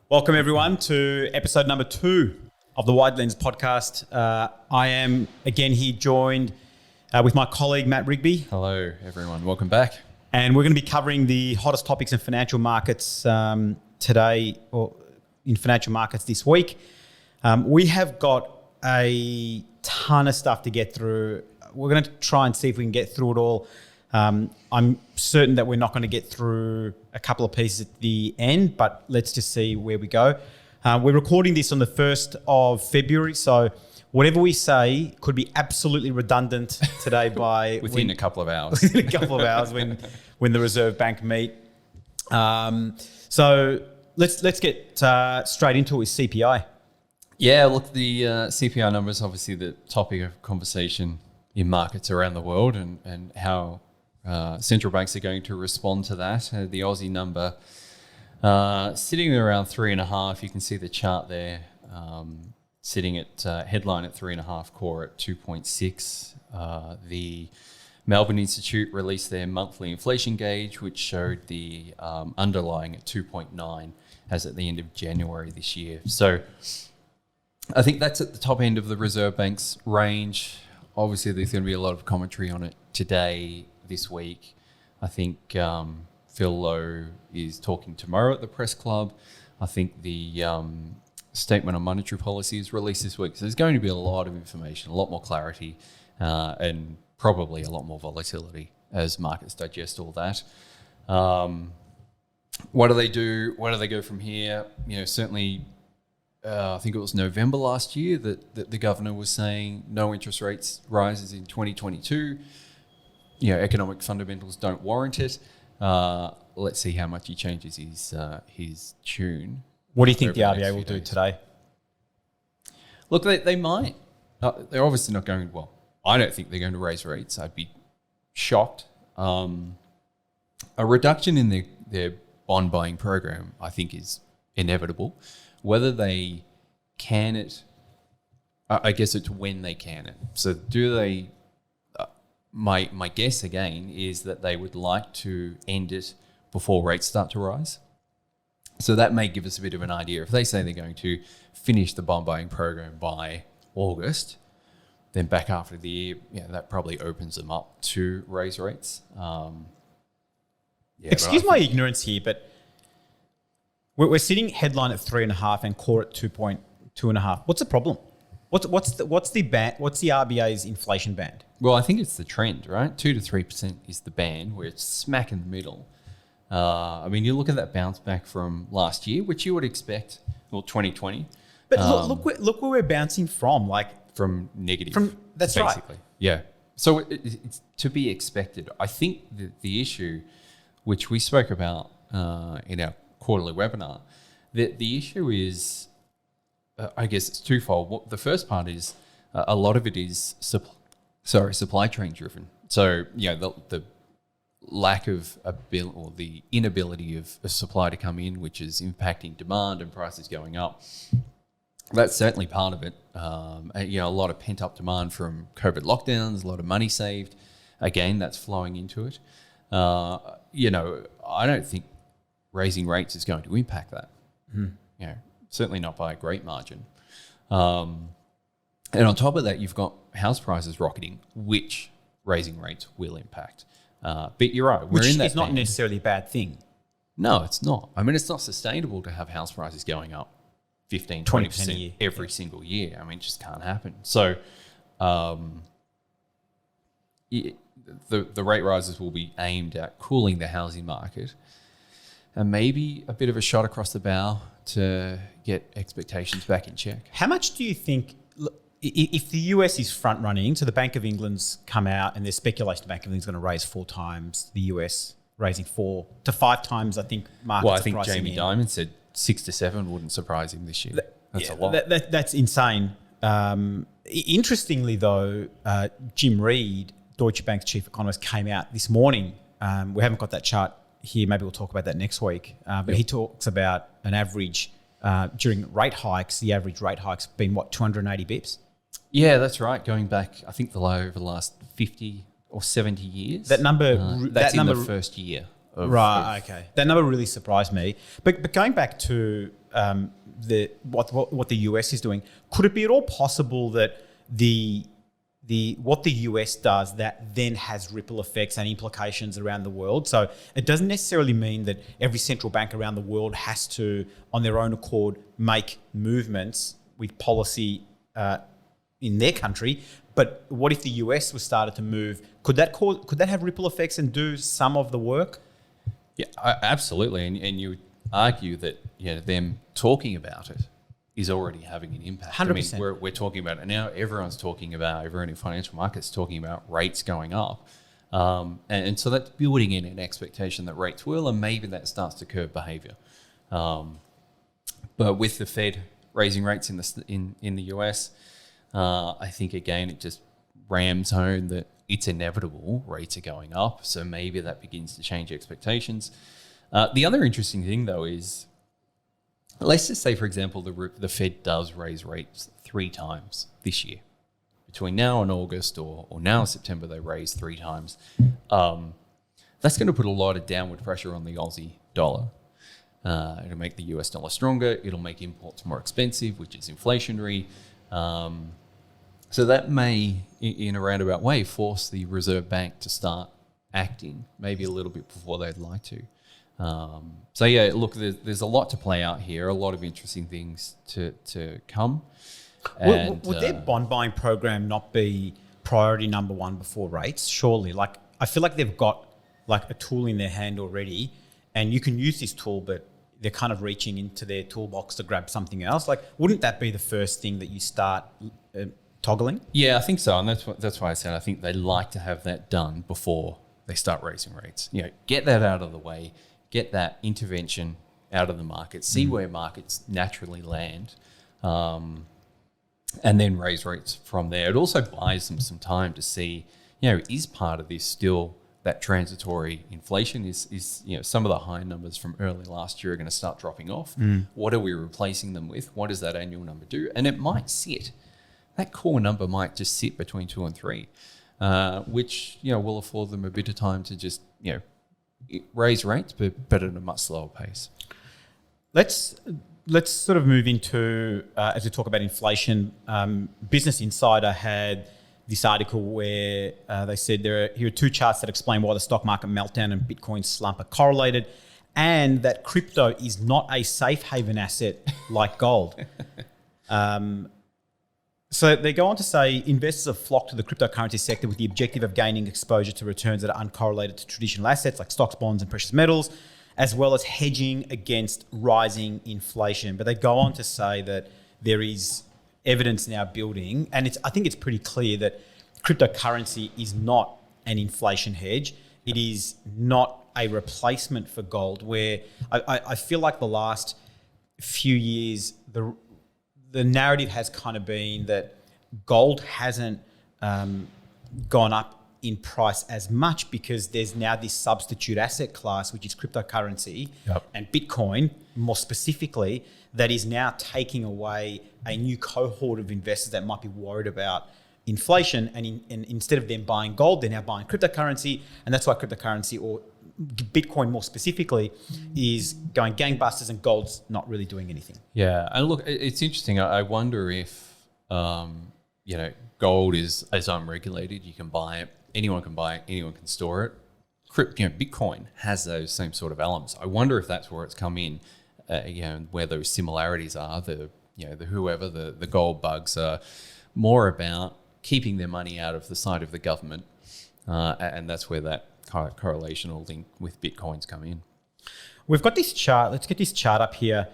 Welcome everyone to episode number 2 of the Wide Lens podcast. I am again here joined with my colleague Matt Rigby. Hello everyone, welcome back. And we're going to be covering the hottest topics in financial markets today, or in financial markets this week. We have got a ton of stuff to get through. We're going to try and see if we can get through it all. I'm certain that we're not going to get through a couple of pieces at the end, but let's just see where we go. We're recording this on the 1st of February, so whatever we say could be absolutely redundant today by within a couple of hours. Within a couple of hours when the Reserve Bank meet. So let's get straight into it with CPI. Yeah, look, the CPI number is obviously the topic of conversation in markets around the world, and how central banks are going to respond to that. The Aussie number sitting around 3.5. You can see the chart there, sitting at headline at 3.5, core at 2.6. The Melbourne Institute released their monthly inflation gauge, which showed the underlying at 2.9 as at the end of January this year. So I think that's at the top end of the Reserve Bank's range. Obviously, there's going to be a lot of commentary on it today, this week. I think Phil Lowe is talking tomorrow at the press club. I think the statement on monetary policy is released this week. So there's going to be a lot of information, a lot more clarity, and probably a lot more volatility as markets digest all that. What do they do? Where do they go from here? You know, certainly, I think it was November last year that the governor was saying no interest rates rises in 2022. You know, economic fundamentals don't warrant it. Let's see how much he changes his tune. What do you think the RBA will do today? Look, they might. They're obviously not going, well, I don't think they're going to raise rates. I'd be shocked. A reduction in their bond buying program, I think, is inevitable. Whether they can it, I guess it's when they can it. So do they... My guess, again, is that they would like to end it before rates start to rise. So that may give us a bit of an idea. If they say they're going to finish the bond buying program by August, then back after the year, that probably opens them up to raise rates. Excuse my ignorance here, but we're sitting headline at 3.5 and core at 2.5. What's the problem? What's the RBA's inflation band? Well, I think it's the trend, right? 2 to 3% is the band, where it's smack in the middle. I mean, you look at that bounce back from last year, which you would expect, well, 2020. But look where we're bouncing from, from negative. That's basically. Right. Yeah. So it's to be expected. I think the issue, which we spoke about in our quarterly webinar, the issue is, I guess it's twofold. The first part is a lot of it is supply chain driven. So, the lack of ability, or the inability of a supply to come in, which is impacting demand and prices going up. That's certainly part of it. A lot of pent up demand from COVID lockdowns, a lot of money saved. Again, that's flowing into it. I don't think raising rates is going to impact that. Mm-hmm. Certainly not by a great margin. And on top of that, you've got house prices rocketing, which raising rates will impact. But you're right. Which is not necessarily a bad thing. No, it's not. I mean, it's not sustainable to have house prices going up 15, 20% a year. Every single year. I mean, it just can't happen. So the rate rises will be aimed at cooling the housing market, and maybe a bit of a shot across the bow to get expectations back in check. How much do you think, if the US is front running, so the Bank of England's come out and there's speculation the Bank of England's going to raise 4 times, the US raising 4 to 5 times, I think markets Well, I think Jamie Dimon said 6 to 7 wouldn't surprise him this year. That's a lot. That's insane. Interestingly, though, Jim Reid, Deutsche Bank's chief economist, came out this morning. We haven't got that chart here. Maybe we'll talk about that next week. But he talks about an average during rate hikes, the average rate hike's been, 280 bips? Yeah, that's right. Going back, I think the low over the last 50 or 70 years. That number... that's in the first year. Okay. That number really surprised me. But going back to what the US is doing, could it be at all possible that what the US does that then has ripple effects and implications around the world? So it doesn't necessarily mean that every central bank around the world has to, on their own accord, make movements with policy in their country. But what if the US was started to move? Could that have ripple effects and do some of the work? Yeah, absolutely. And you would argue that them talking about it is already having an impact. 100%. I mean, we're talking about it now. Everyone in financial markets talking about rates going up. And so that's building in an expectation that rates will, and maybe that starts to curb behavior. But with the Fed raising rates in the US, I think, again, it just rams home that it's inevitable rates are going up. So maybe that begins to change expectations. The other interesting thing, though, is let's just say, for example, the Fed does raise rates 3 times this year. Between now and August or now and September, they raise 3 times. That's going to put a lot of downward pressure on the Aussie dollar. It'll make the US dollar stronger. It'll make imports more expensive, which is inflationary. So that may, in a roundabout way, force the Reserve Bank to start acting maybe a little bit before they'd like to. So yeah, look, there's a lot to play out here, a lot of interesting things to come. And, would their bond buying program not be priority number one before rates? Surely, I feel like they've got a tool in their hand already, and you can use this tool, but they're kind of reaching into their toolbox to grab something else. Wouldn't that be the first thing that you start toggling? Yeah, I think so, and that's why I said I think they like to have that done before they start raising rates. Get that out of the way, get that intervention out of the market, see where markets naturally land, and then raise rates from there. It also buys them some time to see, is part of this still that transitory inflation? Is some of the high numbers from early last year are going to start dropping off? What are we replacing them with? What does that annual number do? And it might sit. That core number might just sit between 2 and 3, which will afford them a bit of time to just raise rates, but at a much slower pace. Let's sort of move into as we talk about inflation. Business Insider had this article where they said here are 2 charts that explain why the stock market meltdown and Bitcoin slump are correlated, and that crypto is not a safe haven asset like gold. So they go on to say investors have flocked to the cryptocurrency sector with the objective of gaining exposure to returns that are uncorrelated to traditional assets like stocks, bonds, and precious metals, as well as hedging against rising inflation. But they go on to say that there is evidence now building, and I think it's pretty clear that cryptocurrency is not an inflation hedge. It is not a replacement for gold, where I feel like the last few years, the narrative has kind of been that gold hasn't gone up in price as much because there's now this substitute asset class, which is cryptocurrency and Bitcoin, more specifically, that is now taking away a new cohort of investors that might be worried about inflation. And instead of them buying gold, they're now buying cryptocurrency. And that's why cryptocurrency, or Bitcoin more specifically, is going gangbusters and gold's not really doing anything. Yeah, and look, it's interesting. I wonder if gold is unregulated. You can buy it. Anyone can buy it. Anyone can store it. Bitcoin has those same sort of elements. I wonder if that's where it's come in. Where those similarities are. The gold bugs are more about keeping their money out of the sight of the government, and that's where that correlation or link with Bitcoins come in. We've got this chart. Let's get this chart up here,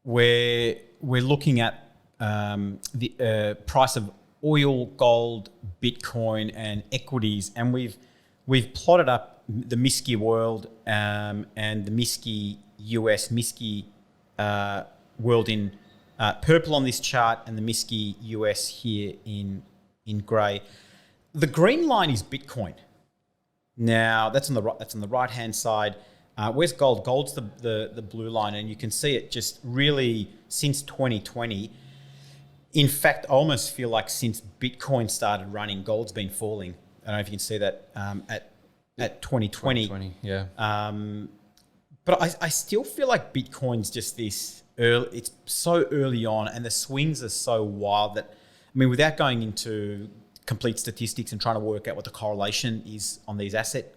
where we're looking at the price of oil, gold, Bitcoin, and equities, and we've plotted up the MSCI World and the MSCI US, MSCI World in purple on this chart, and the MSCI US here in grey. The green line is Bitcoin. Now that's on the right hand side. Where's gold? Gold's the blue line, and you can see it just really since 2020. In fact, I almost feel like since Bitcoin started running, gold's been falling. I don't know if you can see that at 2020. 2020, yeah. But I still feel like Bitcoin's just this early. It's so early on, and the swings are so wild that, I mean, without going into complete statistics and trying to work out what the correlation is on these asset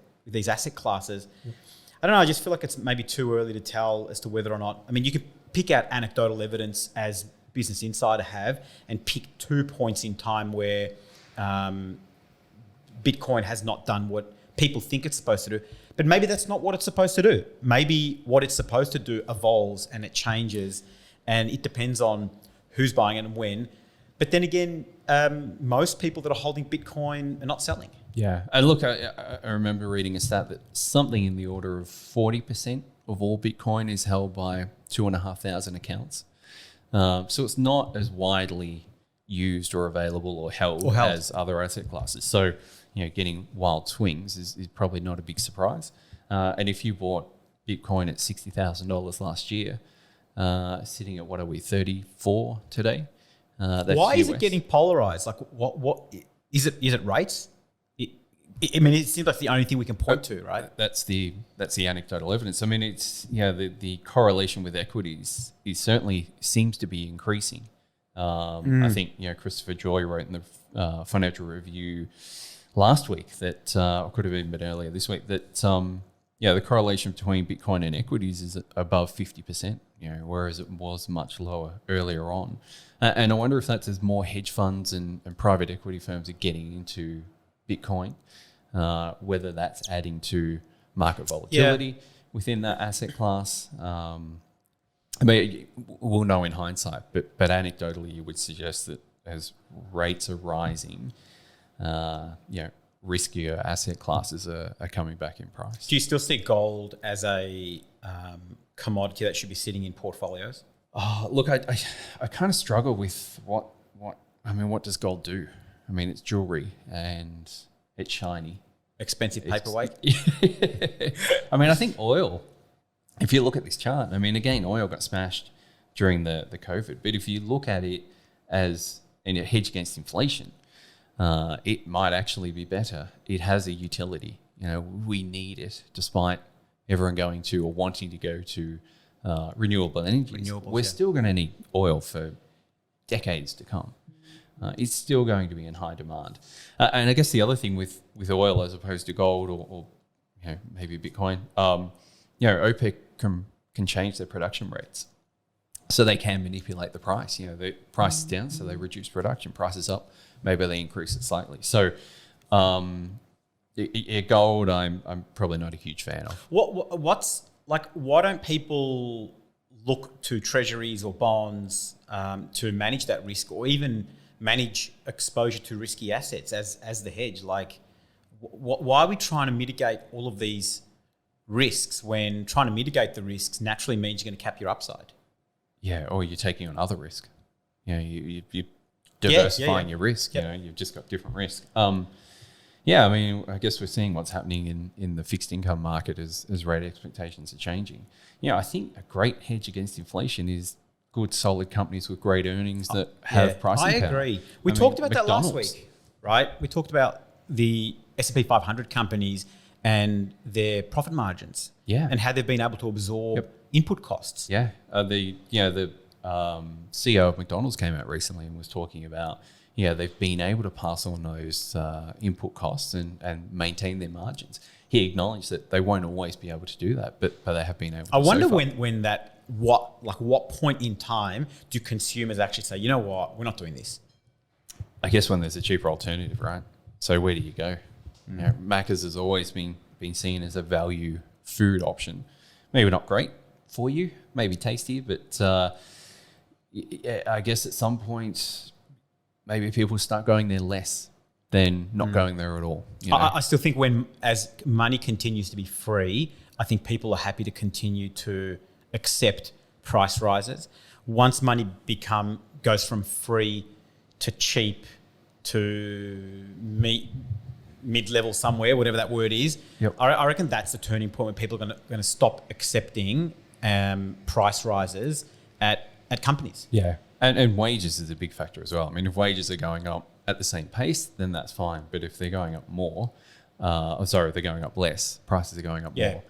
classes, I don't know. I just feel like it's maybe too early to tell as to whether or not. I mean, you could pick out anecdotal evidence as Business Insider have and pick 2 points in time where Bitcoin has not done what people think it's supposed to do. But maybe that's not what it's supposed to do. Maybe what it's supposed to do evolves and it changes, and it depends on who's buying it and when. But then again, most people that are holding Bitcoin are not selling. Yeah. And look, I remember reading a stat that something in the order of 40% of all Bitcoin is held by 2,500 accounts. So it's not as widely used or available or held as other asset classes. So, getting wild swings is probably not a big surprise. And if you bought Bitcoin at $60,000 last year, sitting at, what are we, 34 today? That's Why US. is it getting polarized? Like, what is it? Is it rates? I mean, it seems like the only thing we can point to, right? That's the anecdotal evidence. I mean, it's the correlation with equities certainly seems to be increasing. I think Christopher Joy wrote in the Financial Review last week that, or could have been a bit earlier this week, that the correlation between Bitcoin and equities is above 50%. Whereas it was much lower earlier on. And I wonder if that's as more hedge funds and private equity firms are getting into Bitcoin. Whether that's adding to market volatility within that asset class. I mean, we'll know in hindsight, but anecdotally, you would suggest that as rates are rising, riskier asset classes are coming back in price. Do you still see gold as a commodity that should be sitting in portfolios? Oh, look, I kind of struggle with what does gold do? I mean, it's jewelry and it's shiny. Expensive paperweight. I mean, I think oil, if you look at this chart, I mean, again, oil got smashed during the COVID. But if you look at it as a hedge against inflation, it might actually be better. It has a utility. We need it despite everyone going to or wanting to go to renewable energies. We're still going to need oil for decades to come. It's still going to be in high demand. And I guess the other thing with oil as opposed to gold or maybe Bitcoin, OPEC can change their production rates. So they can manipulate the price. The price is down, so they reduce production. Price is up, maybe they increase it slightly. So gold, I'm probably not a huge fan of. Why don't people look to treasuries or bonds to manage that risk, or even manage exposure to risky assets as the hedge? Like, why are we trying to mitigate all of these risks when trying to mitigate the risks naturally means you're going to cap your upside? Yeah, or you're taking on other risk. You're diversifying your risk. Yep. You've just got different risk. I mean, I guess we're seeing what's happening in the fixed income market as rate expectations are changing. I think a great hedge against inflation is good, solid companies with great earnings that have pricing power. I agree. We talked about that last week, right? We talked about the S&P 500 companies and their profit margins, and how they've been able to absorb input costs. The CEO of McDonald's came out recently and was talking about they've been able to pass on those input costs and maintain their margins. He acknowledged that they won't always be able to do that, but they have been able to. I wonder what point in time do consumers actually say, you know what, we're not doing this? I guess when there's a cheaper alternative, right? So where do you go? Macca's has always been seen as a value food option. Maybe not great for you, maybe tasty, but I guess at some point, maybe people start going there less than not going there at all. I still think as money continues to be free, I think people are happy to continue to accept price rises. Once money goes from free to cheap to mid-level somewhere, whatever that word is. Yep. I reckon that's the turning point where people are going to stop accepting price rises at companies. Yeah. And wages is a big factor as well. I mean, if wages are going up at the same pace, then that's fine. But if they're going up more, if they're going up less, prices are going up more.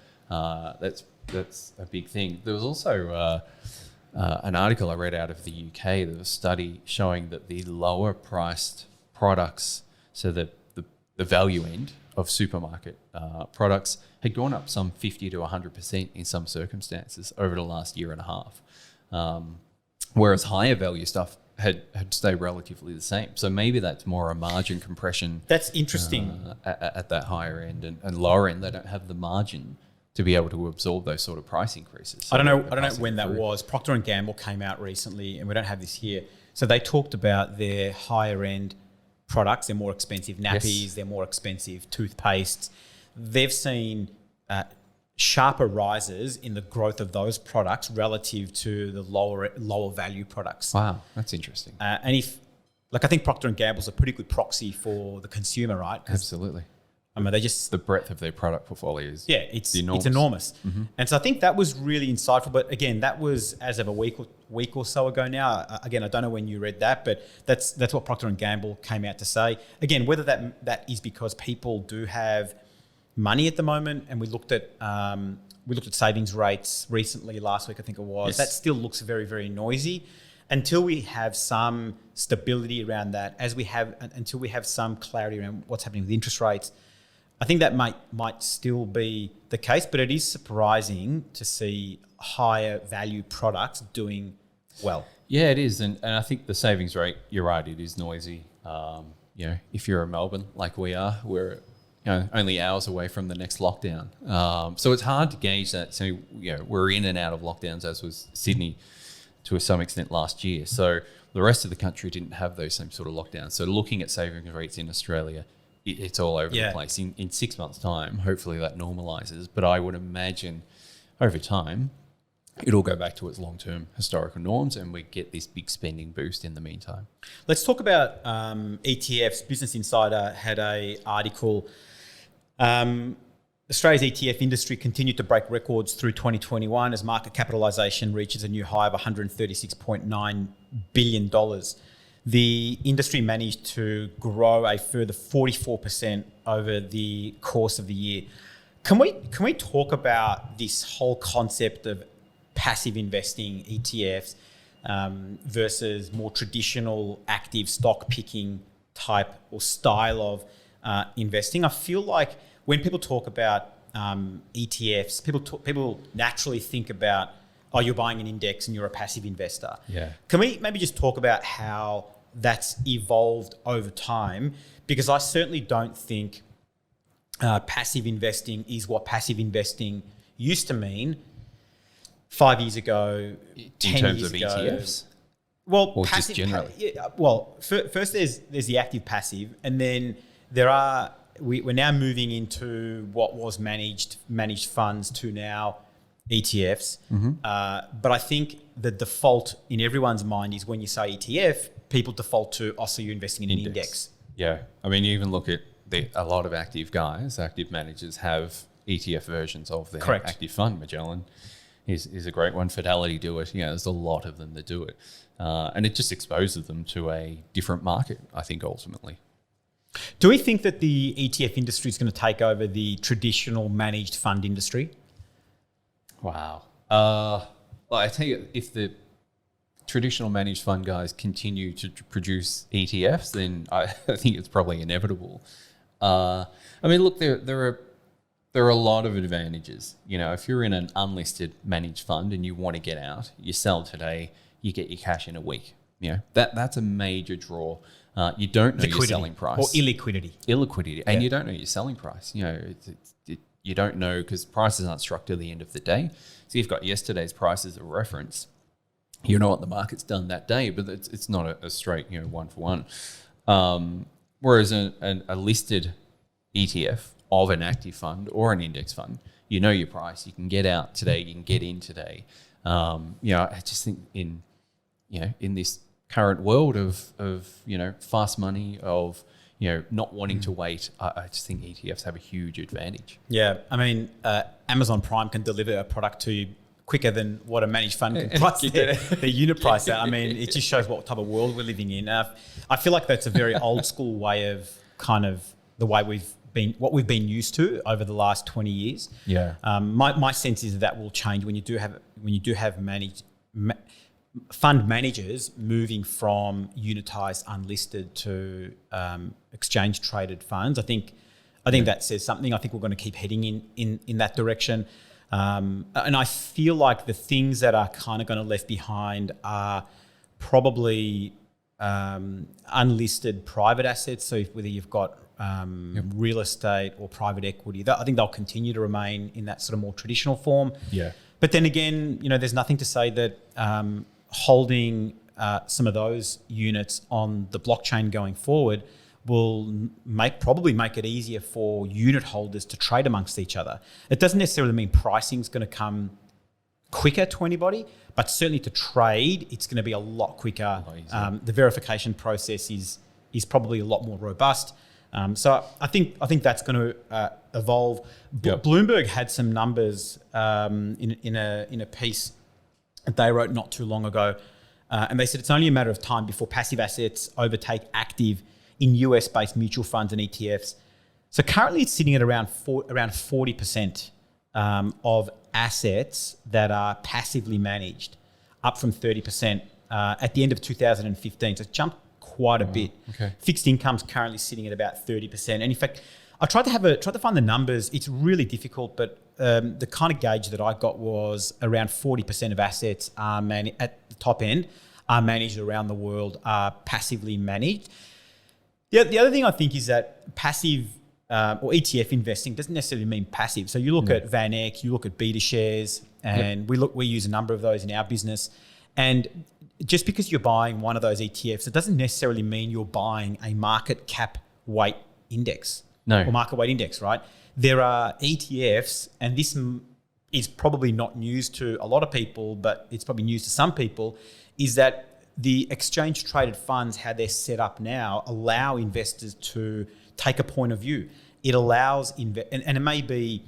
That's a big thing. There was also an article I read out of the UK. There was a study showing that the lower priced products, so the value end of supermarket products, had gone up some 50 to 100% in some circumstances over the last year and a half. Whereas higher value stuff had stayed relatively the same. So maybe that's more a margin compression. That's interesting. At that higher end and lower end, they don't have the margin to be able to absorb those sort of price increases. So I don't know when that was. Procter and Gamble came out recently, and we don't have this here. So they talked about their higher end products. They're more expensive nappies. Yes. They're more expensive toothpastes. They've seen sharper rises in the growth of those products relative to the lower value products. Wow, that's interesting. And I think Procter and Gamble's a pretty good proxy for the consumer, right? Absolutely. I mean, they just... The breadth of their product portfolios. Yeah, it's enormous. Mm-hmm. And so I think that was really insightful. But again, that was as of a week or so ago now. Again, I don't know when you read that, but that's what Procter and Gamble came out to say. Again, whether that is because people do have money at the moment, and we looked at savings rates recently last week, I think it was. Yes. That still looks very, very noisy. Until we have some stability around that, until we have some clarity around what's happening with interest rates, I think that might still be the case, but it is surprising to see higher value products doing well. Yeah, it is. And I think the savings rate, you're right, it is noisy. If you're in Melbourne like we are, we're only hours away from the next lockdown. So it's hard to gauge that. So, we're in and out of lockdowns, as was Sydney to some extent last year. So the rest of the country didn't have those same sort of lockdowns. So looking at savings rates in Australia, it's all over the place. In 6 months' time, hopefully that normalises. But I would imagine over time, it'll go back to its long-term historical norms, and we get this big spending boost in the meantime. Let's talk about ETFs. Business Insider had an article. Australia's ETF industry continued to break records through 2021 as market capitalisation reaches a new high of $136.9 billion. The industry managed to grow a further 44% over the course of the year. Can we talk about this whole concept of passive investing, ETFs, versus more traditional active stock picking type or style of investing? I feel like when people talk about ETFs, people naturally think about, oh, you're buying an index and you're a passive investor. Yeah. Can we maybe just talk about how that's evolved over time? Because I certainly don't think passive investing is what passive investing used to mean 5 years ago, 10 years ago. In terms of ETFs? Well, or passive, just generally? First there's the active passive, and then we're now moving into what was managed funds to now ETFs. Mm-hmm. But I think the default in everyone's mind is when you say ETF, people default to, so you're investing in an index. Yeah. I mean, you even look at a lot of active managers have ETF versions of their active fund. Magellan is a great one. Fidelity do it. There's a lot of them that do it. And it just exposes them to a different market, I think, ultimately. Do we think that the ETF industry is going to take over the traditional managed fund industry? Wow. I tell you, if the traditional managed fund guys continue to produce ETFs, then I think it's probably inevitable. I mean, look, there are a lot of advantages. If you're in an unlisted managed fund and you want to get out, you sell today, you get your cash in a week. That's a major draw. You don't know your selling price. Or illiquidity. And you don't know your selling price. You don't know because prices aren't struck till the end of the day. So you've got yesterday's price as a reference. You know what the market's done that day, but it's not a straight, one for one. Whereas a listed ETF of an active fund or an index fund, you know your price. You can get out today. You can get in today. I just think in this current world of fast money, of not wanting to wait, I just think ETFs have a huge advantage. Yeah, I mean, Amazon Prime can deliver a product to you quicker than what a managed fund can price their unit price out. I mean, it just shows what type of world we're living in. I feel like that's a very old school way of kind of the way we've been used to over the last 20 years. Yeah. My sense is that will change when you do have fund managers moving from unitized unlisted to exchange traded funds. I think that says something. I think we're going to keep heading in that direction. And I feel like the things that are kind of going to left behind are probably unlisted private assets. So whether you've got real estate or private equity, I think they'll continue to remain in that sort of more traditional form. Yeah. But then again, there's nothing to say that holding some of those units on the blockchain going forward will probably make it easier for unit holders to trade amongst each other. It doesn't necessarily mean pricing is going to come quicker to anybody, but certainly to trade, it's going to be a lot quicker. The verification process is probably a lot more robust. So I think that's going to evolve. Yep. Bloomberg had some numbers in a piece that they wrote not too long ago, and they said it's only a matter of time before passive assets overtake active in US-based mutual funds and ETFs. So currently it's sitting at around 40% of assets that are passively managed, up from 30% at the end of 2015. So it's jumped quite a bit. Okay. Fixed income's currently sitting at about 30%. And in fact, I tried to find the numbers. It's really difficult, but the kind of gauge that I got was around 40% of assets are at the top end are managed around the world, are passively managed. The other thing I think is that passive or ETF investing doesn't necessarily mean passive. So you look at Van Eck, you look at beta shares, and we use a number of those in our business. And just because you're buying one of those ETFs, it doesn't necessarily mean you're buying a market cap weight index or market weight index, right? There are ETFs, and this is probably not news to a lot of people, but it's probably news to some people, is that the exchange traded funds, how they're set up now, allow investors to take a point of view. It allows, and it may be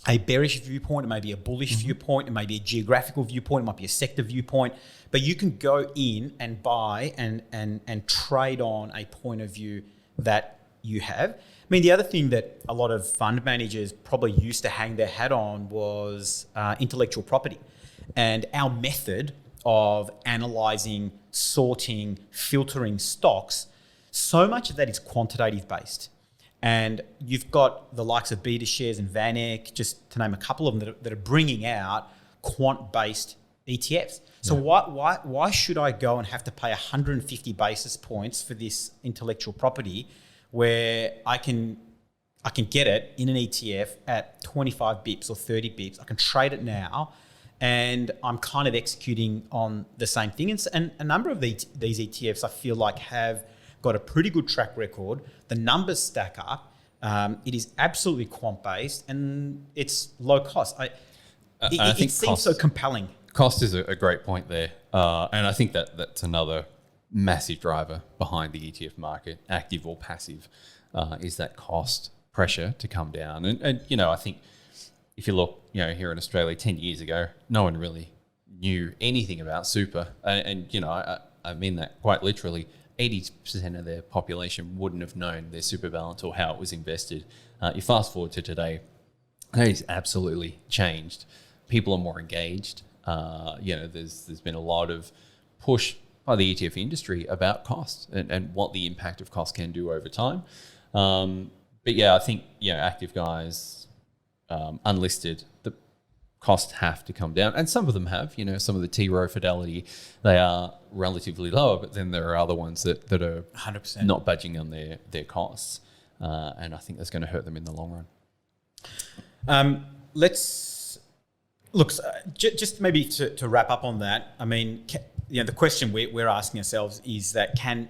a bearish viewpoint, it may be a bullish viewpoint, it may be a geographical viewpoint, it might be a sector viewpoint, but you can go in and buy and trade on a point of view that you have. I mean, the other thing that a lot of fund managers probably used to hang their hat on was intellectual property. And our method of analysing, sorting, filtering stocks, so much of that is quantitative based. And you've got the likes of beta shares and Van Eck, just to name a couple of them, that are bringing out quant-based ETFs. So why should I go and have to pay 150 basis points for this intellectual property where I can get it in an ETF at 25 bips or 30 bips? I can trade it now, and I'm kind of executing on the same thing. And a number of these ETFs I feel like have got a pretty good track record. The numbers stack up. It is absolutely quant-based, and it's low cost. It seems so compelling. Cost is a great point there. And I think that's another massive driver behind the ETF market, active or passive, is that cost pressure to come down. And I think if you look, here in Australia 10 years ago, no one really knew anything about super. And I mean that quite literally. 80% of their population wouldn't have known their super balance or how it was invested. You fast forward to today, that has absolutely changed. People are more engaged. There's been a lot of push by the ETF industry about cost and what the impact of cost can do over time. But I think active guys, unlisted, the costs have to come down, and some of them have. Some of the T Rowe Fidelity, they are relatively lower, but then there are other ones that are 100% not budging on their costs, and I think that's going to hurt them in the long run. Let's look, just maybe to wrap up on that. I mean, the question we're asking ourselves is that can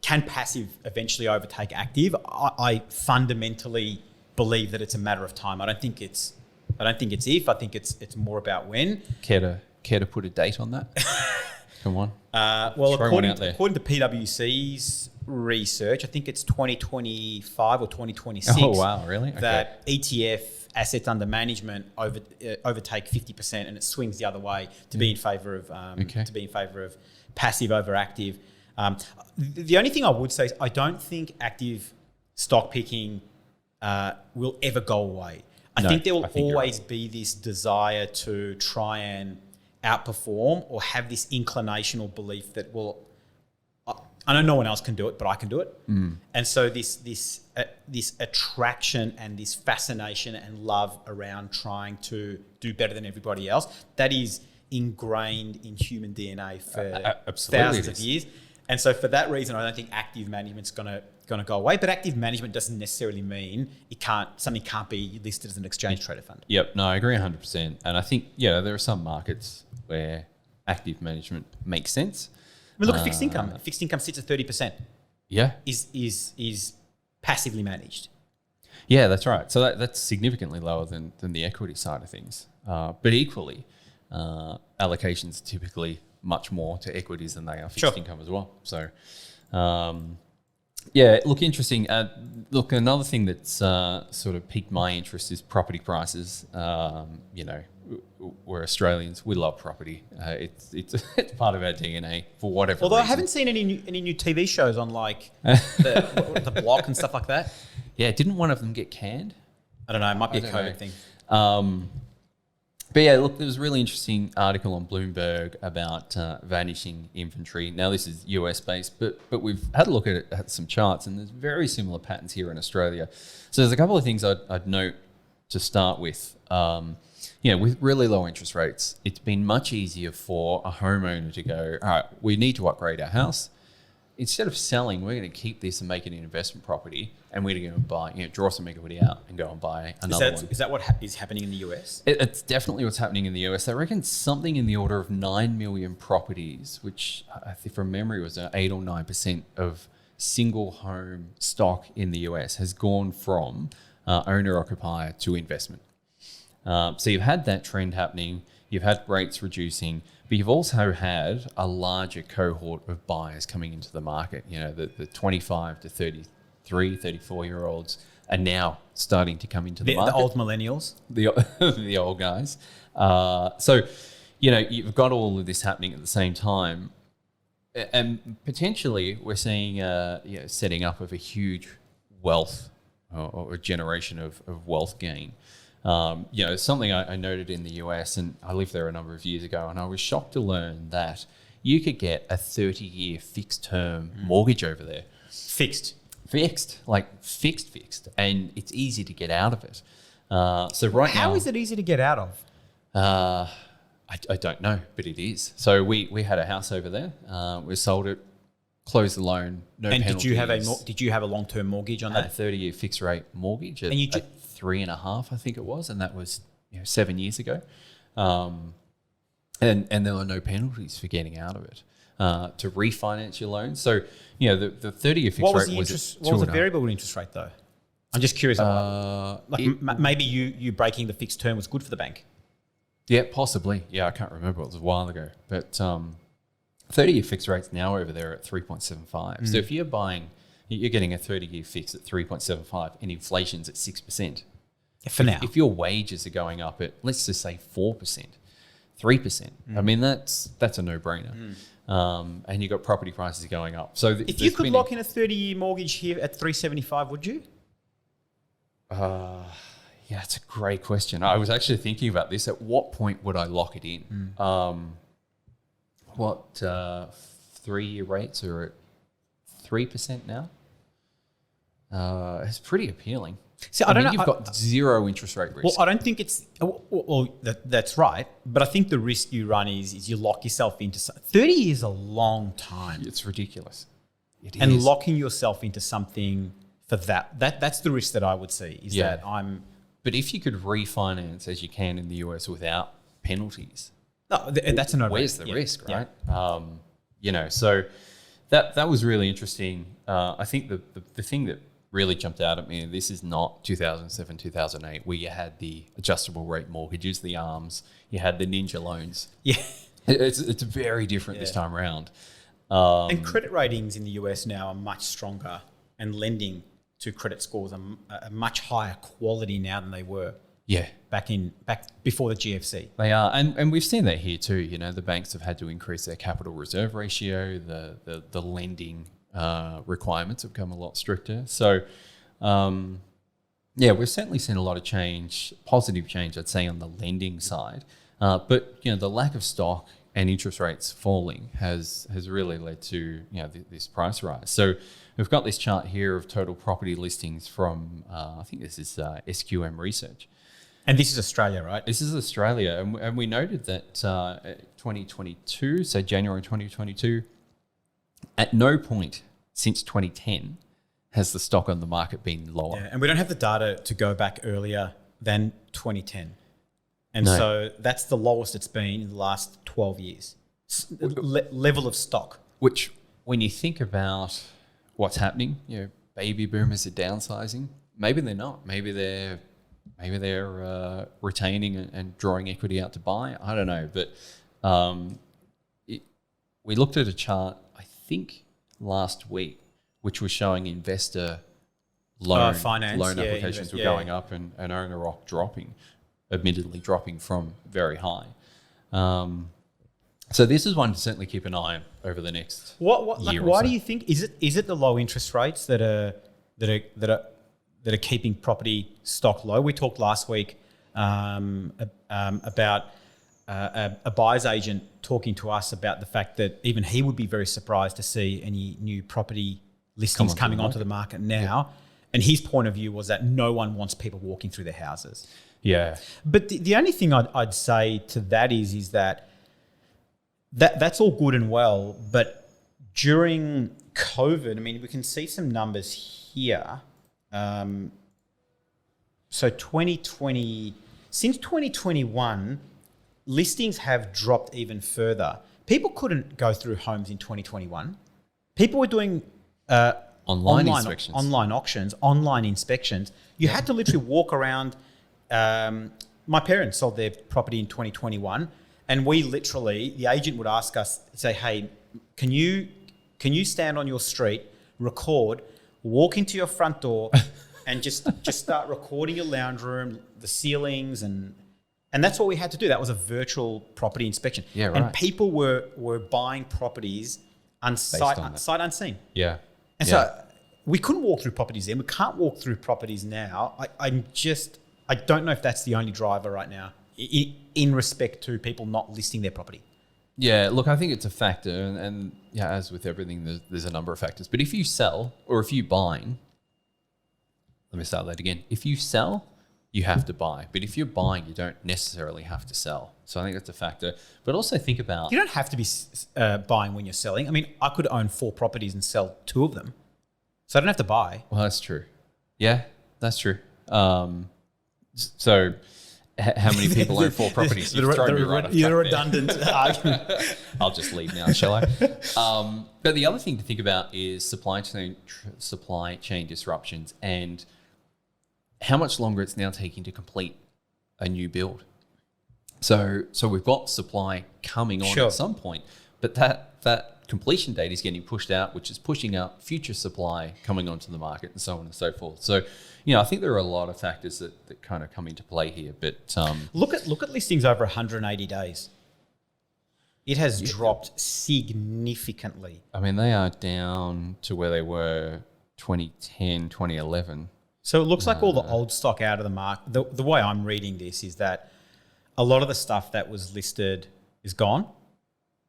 passive eventually overtake active? I fundamentally believe that it's a matter of time. I don't think it's if. I think it's more about when. Care to put a date on that? Come on. Well, Throw one out there. according to PwC's research, I think it's 2025 or 2026. Oh, wow, really? Okay. That ETF assets under management overtake 50%, and it swings the other way to be in favour of passive over active. The only thing I would say is I don't think active stock picking will ever go away. I think there will always be this desire to try and outperform or have this inclination or belief that, well, I know no one else can do it, but I can do it. And so this attraction and this fascination and love around trying to do better than everybody else, that is ingrained in human DNA for thousands of years. And so for that reason, I don't think active management's going to go away. But active management doesn't necessarily mean something can't be listed as an exchange traded fund. Yep, no, I agree 100%. And I think there are some markets where active management makes sense. I mean, look at fixed income. Fixed income sits at 30%. Yeah, is passively managed. Yeah, that's right. So that's significantly lower than the equity side of things. But equally, allocations are typically much more to equities than they are fixed income as well. So, interesting. Look, another thing that's sort of piqued my interest is property prices. We're Australians, we love property. It's part of our DNA for whatever Although reason. I haven't seen any new TV shows on like the block and stuff like that. Yeah, didn't one of them get canned? I don't know. It might be a COVID thing. But yeah, look, there was a really interesting article on Bloomberg about vanishing inventory. Now, this is US based, but we've had a look at some charts, and there's very similar patterns here in Australia. So there's a couple of things I'd note to start with. With really low interest rates, it's been much easier for a homeowner to go, all right, we need to upgrade our house. Instead of selling, we're going to keep this and make it an investment property, and we're going to buy, draw some equity out and go and buy another one. Is that what is happening in the US? It's definitely what's happening in the US. I reckon something in the order of 9 million properties, which I think from memory was 8 or 9% of single home stock in the US has gone from owner-occupier to investment. So you've had that trend happening, you've had rates reducing, but you've also had a larger cohort of buyers coming into the market. The 25 to 33, 34-year-olds are now starting to come into the market. The old millennials. The old guys. So you've got all of this happening at the same time. And potentially we're seeing setting up of a huge wealth or a generation of wealth gain. Something I noted in the US, and I lived there a number of years ago, and I was shocked to learn that you could get a 30-year fixed term mortgage over there. Fixed, and it's easy to get out of it. How is it easy to get out of? I don't know, but it is. So we had a house over there. We sold it, closed the loan, no penalties. And did you have a long-term mortgage on that? A 30-year fixed rate mortgage at 3.5, I think it was, and that was 7 years ago. And there were no penalties for getting out of it. To refinance your loan. So, the 30-year fixed rate was what was the variable interest rate though? I'm just curious. Maybe you breaking the fixed term was good for the bank. Yeah, possibly. Yeah, I can't remember. It was a while ago. But 30-year fixed rates now over there at 3.75. So if you're getting a 30-year fix at 3.75 and inflation's at 6%. For now. If your wages are going up at, let's just say 4%, 3%, I mean, that's a no-brainer. And you've got property prices going up. So if you could lock in a 30-year mortgage here at 3.75, would you? Yeah, it's a great question. I was actually thinking about this. At what point would I lock it in? 3-year rates are at 3% now? It's pretty appealing. See, I don't know. You've got zero interest rate risk. Well, I don't think it's... that's right. But I think the risk you run is you lock yourself into... 30 years is a long time. It's ridiculous. It and is. Locking yourself into something for that's the risk that I would see, is that I'm... But if you could refinance as you can in the US without penalties... No, that's a no-brainer. Where's the risk, right? So that was really interesting. I think the thing that really jumped out at me, and this is not 2007, 2008, where you had the adjustable rate mortgages, the ARMs, you had the ninja loans. Yeah. It's very different this time around. And credit ratings in the US now are much stronger, and lending to credit scores are a much higher quality now than they were. Yeah. Back before the GFC. They are. And we've seen that here too. You know, the banks have had to increase their capital reserve ratio. The lending requirements have become a lot stricter. So, we've certainly seen a lot of change, positive change, I'd say, on the lending side. But, you know, the lack of stock and interest rates falling has really led to, you know, this price rise. So we've got this chart here of total property listings from, I think this is SQM Research. And this is Australia, right? This is Australia. And we noted that 2022, so January 2022, at no point since 2010 has the stock on the market been lower. Yeah, and we don't have the data to go back earlier than 2010. And so that's the lowest it's been in the last 12 years. Level of stock. Which, when you think about what's happening, you know, baby boomers are downsizing. Maybe they're not. Maybe they're retaining and drawing equity out to buy. I don't know. But we looked at a chart, I think, last week, which was showing investor loan applications were going up and owner occ dropping, admittedly dropping from very high. So this is one to certainly keep an eye on over the next year. Why do you think is it the low interest rates that are keeping property stock low? We talked last week about a buyer's agent talking to us about the fact that even he would be very surprised to see any new property listings coming onto the market now. Yeah. And his point of view was that no one wants people walking through their houses. Yeah. But the only thing I'd say to that is that's all good and well, but during COVID, I mean, we can see some numbers here. So 2020, since 2021, listings have dropped even further. People couldn't go through homes in 2021. People were doing online inspections, online auctions, online inspections. You had to literally walk around. My parents sold their property in 2021, and we literally, the agent would ask us, say, "Hey, can you stand on your street, record, walk into your front door, and just start recording your lounge room, the ceilings, and that's what we had to do. That was a virtual property inspection. Yeah, right. And people were buying properties sight unseen. Yeah. And so we couldn't walk through properties then. We can't walk through properties now. I don't know if that's the only driver right now in respect to people not listing their property. Yeah, look, I think it's a factor, and as with everything, there's a number of factors. But if you sell or if you buying, let me start that again. If you sell, you have to buy. But if you're buying, you don't necessarily have to sell. So I think that's a factor. But also think about... You don't have to be buying when you're selling. I mean, I could own 4 properties and sell 2 of them. So I don't have to buy. Well, that's true. Yeah, that's true. So... How many people own 4 properties? You're redundant argument. I'll just leave now, shall I? But the other thing to think about is supply chain disruptions and how much longer it's now taking to complete a new build. So we've got supply coming on at some point, but that completion date is getting pushed out, which is pushing out future supply coming onto the market and so on and so forth. So, I think there are a lot of factors that kind of come into play here. But look at listings over 180 days. It has dropped significantly. I mean, they are down to where they were 2010, 2011. So it looks like all the old stock out of the market. The way I'm reading this is that a lot of the stuff that was listed is gone.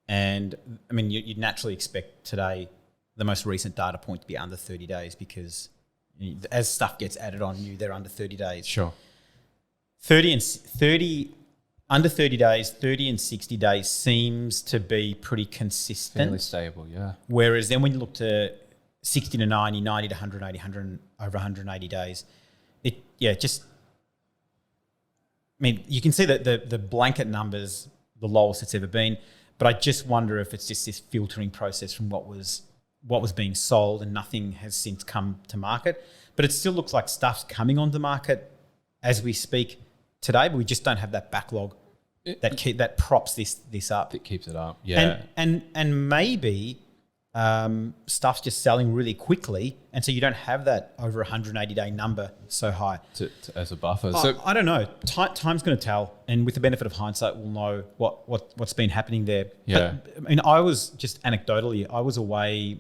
And I mean, you'd naturally expect today the most recent data point to be under 30 days because as stuff gets added on, they're under 30 days. Sure. Under 30 days, 30 and 60 days seems to be pretty consistent. Fairly stable, yeah. Whereas then when you look to 60 to 90, 90 to 180, over 180 days, I mean, you can see that the blanket numbers, the lowest it's ever been, but I just wonder if it's just this filtering process from what was being sold and nothing has since come to market. But it still looks like stuff's coming onto market as we speak today, but we just don't have that backlog that props this up. It keeps it up. Yeah. And maybe stuff's just selling really quickly, and so you don't have that over 180-day number so high as a buffer. I don't know. Time's going to tell, and with the benefit of hindsight, we'll know what's been happening there. Yeah. But, I mean, I was just anecdotally, I was away.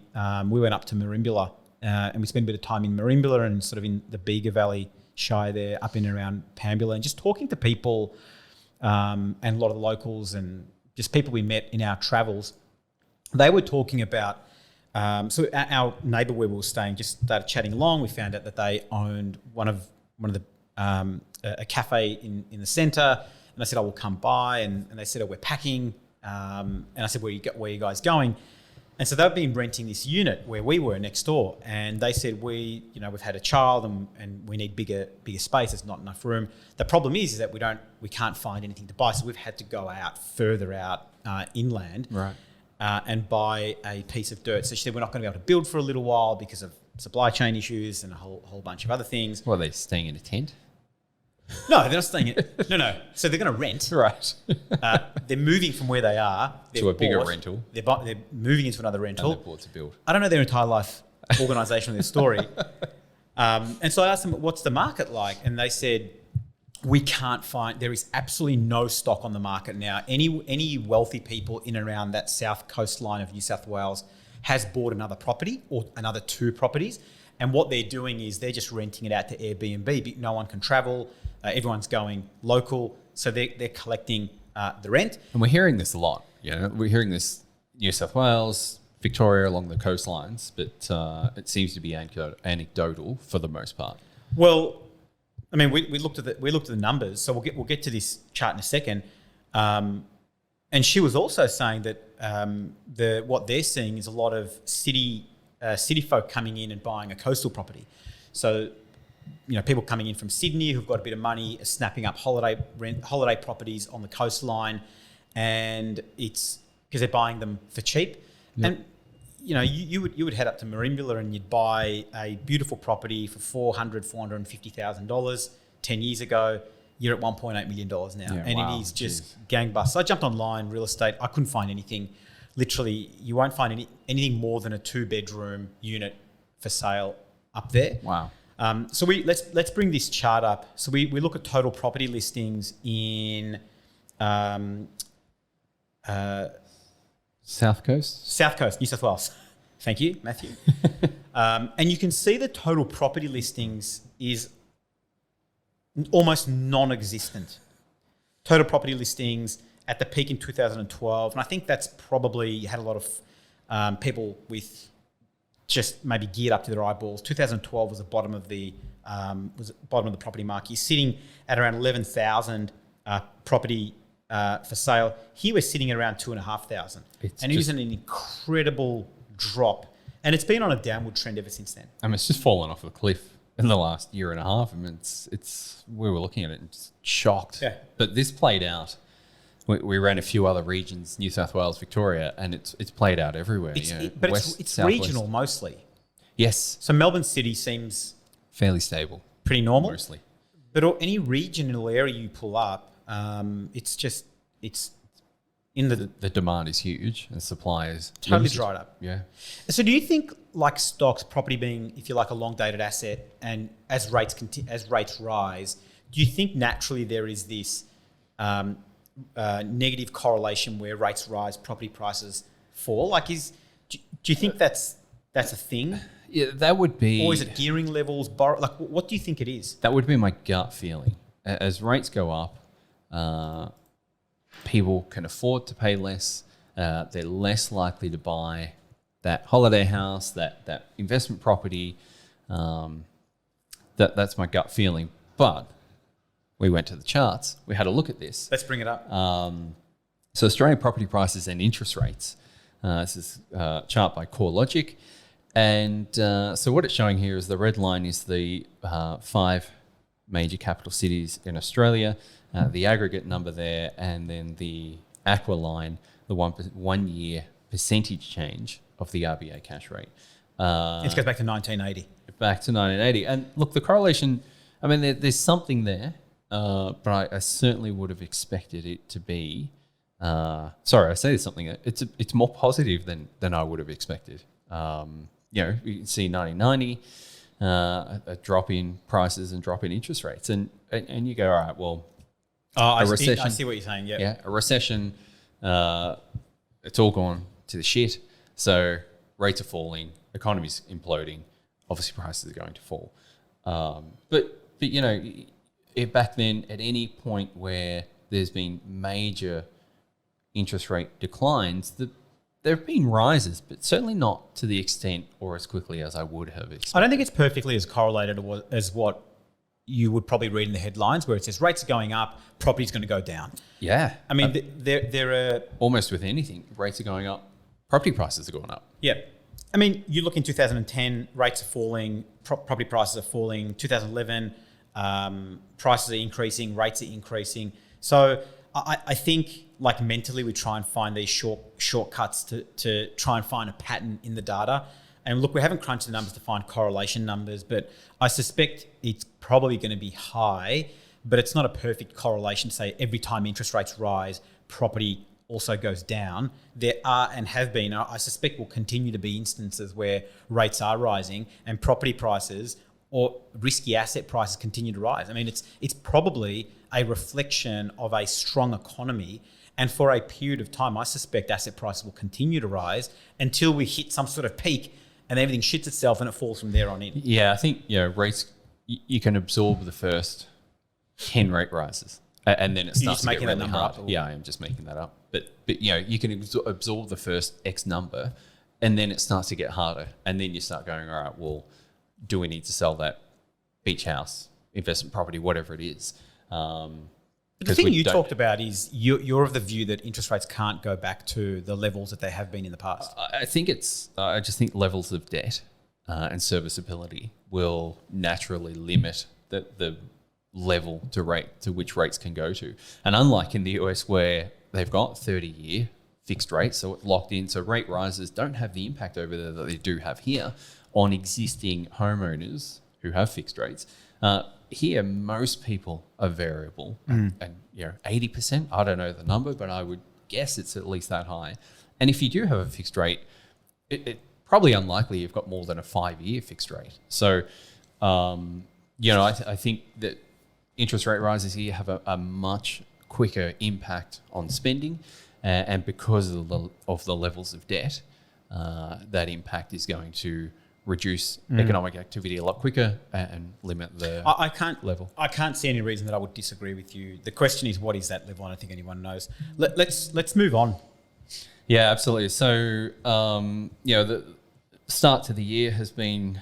We went up to Merimbula, and we spent a bit of time in Merimbula and sort of in the Bega Valley Shire there, up in and around Pambula, and just talking to people, and a lot of the locals and just people we met in our travels. They were talking about, so our neighbour where we were staying just started chatting along. We found out that they owned one of the a cafe in the centre, and I said, "I will come by," and they said, "Oh, we're packing," and I said, "Where are you guys going?" And so they've been renting this unit where we were next door, and they said, we've had a child and we need bigger space. There's not enough room. The problem is that we can't find anything to buy, so we've had to go further out inland. Right. And buy a piece of dirt. So she said, we're not going to be able to build for a little while because of supply chain issues and a whole bunch of other things. Well, are they staying in a tent? No, they're not staying in. No. So they're going to rent. Right. They're moving from where they are. To a bigger rental. They're moving into another rental. And they're bought to build. I don't know their entire life organisation or their story. And so I asked them, what's the market like? And they said, we can't find, there is absolutely no stock on the market now. Any wealthy people in and around that south coastline of New South Wales has bought another property or another 2 properties. And what they're doing is they're just renting it out to Airbnb. No one can travel. Everyone's going local. So they're collecting the rent. And we're hearing this a lot. We're hearing this New South Wales, Victoria along the coastlines, but it seems to be anecdotal for the most part. Well, I mean, we looked at the numbers, so we'll get to this chart in a second. And she was also saying that what they're seeing is a lot of city folk coming in and buying a coastal property. So, people coming in from Sydney who've got a bit of money are snapping up holiday properties on the coastline, and it's because they're buying them for cheap. Yep. And you would head up to Merimbula and you'd buy a beautiful property for $450,000 10 years ago. You're at $1.8 million now. Yeah, and wow, it is just gangbusters. So I jumped online, real estate. I couldn't find anything. Literally, you won't find anything more than a 2-bedroom unit for sale up there. Wow. So let's bring this chart up. So we look at total property listings in South Coast, New South Wales. Thank you, Matthew. And you can see the total property listings is almost non-existent. Total property listings at the peak in 2012, and I think that's probably, you had a lot of people with just maybe geared up to their eyeballs. 2012 was the bottom of the property market. You're sitting at around 11,000 property for sale. Here we're sitting at around 2,500, and it is an incredible drop, and it's been on a downward trend ever since then. I mean, it's just fallen off a cliff in the last year and a half. I mean, it's we were looking at it and just shocked. Yeah. But this played out. We ran a few other regions, New South Wales, Victoria, and it's played out everywhere. But it's regional mostly. Yes. So Melbourne City seems fairly stable, pretty normal, mostly. But any regional area you pull up, it's in the demand is huge and supply is totally limited. dried up. Yeah. So do you think, like stocks, property being, if you like, a long dated asset, and as rates rise, do you think naturally there is this negative correlation where rates rise, property prices fall? Like, do you think that's a thing? Yeah, that would be. Or is it gearing levels? Like, what do you think it is? That would be my gut feeling. As rates go up, people can afford to pay less. They're less likely to buy that holiday house, that investment property. That's my gut feeling. But we went to the charts. We had a look at this. Let's bring it up. So Australian property prices and interest rates. This is a chart by CoreLogic. And so what it's showing here is the red line is the 5 major capital cities in Australia, the aggregate number there, and then the aqua line, the 1 year percentage change of the RBA cash rate. This goes back to 1980. Back to 1980. And look, the correlation, I mean, there's something there. but I certainly would have expected it to be. Sorry, I say something. It's more positive than I would have expected. You can see 1990, a drop in prices and drop in interest rates, and you go, all right, well, a recession. I see what you're saying. Yeah, yeah, a recession. It's all gone to the shit. So rates are falling, economy's imploding. Obviously, prices are going to fall. But back then, at any point where there's been major interest rate declines, there have been rises, but certainly not to the extent or as quickly as I would have expected. I don't think it's perfectly as correlated as what you would probably read in the headlines, where it says rates are going up, property's going to go down. Yeah. I mean, there are... Almost with anything, rates are going up, property prices are going up. Yeah. I mean, you look in 2010, rates are falling, property prices are falling. 2011, prices are increasing, rates are increasing. So I think, like, mentally we try and find these shortcuts to try and find a pattern in the data. And look, we haven't crunched the numbers to find correlation numbers, but I suspect it's probably going to be high, but it's not a perfect correlation to say every time interest rates rise, property also goes down. There are and have been, I suspect will continue to be instances where rates are rising and property prices or risky asset prices continue to rise. I mean, it's probably a reflection of a strong economy. And for a period of time, I suspect asset prices will continue to rise until we hit some sort of peak and everything shits itself and it falls from there on in. Yeah, I think rates, you can absorb the first 10 rate rises and then it starts to get really hard. Yeah, I am just making that up. But you can absorb the first X number and then it starts to get harder. And then you start going, all right, well, do we need to sell that beach house, investment property, whatever it is? The thing you talked about is you're of the view that interest rates can't go back to the levels that they have been in the past. I think I just think levels of debt and serviceability will naturally limit the level to which rates can go to. And unlike in the US where they've got 30-year fixed rates, so it's locked in, so rate rises don't have the impact over there that they do have here on existing homeowners who have fixed rates. Here, most people are variable, and 80%. I don't know the number, but I would guess it's at least that high. And if you do have a fixed rate, it's probably unlikely you've got more than a 5-year fixed rate. So, I think that interest rate rises here have a much quicker impact on spending, and because of the levels of debt, that impact is going to reduce economic activity a lot quicker and limit the level. I can't see any reason that I would disagree with you. The question is, what is that level? I don't think anyone knows. Let's move on. Yeah, absolutely. So, the start to the year has been,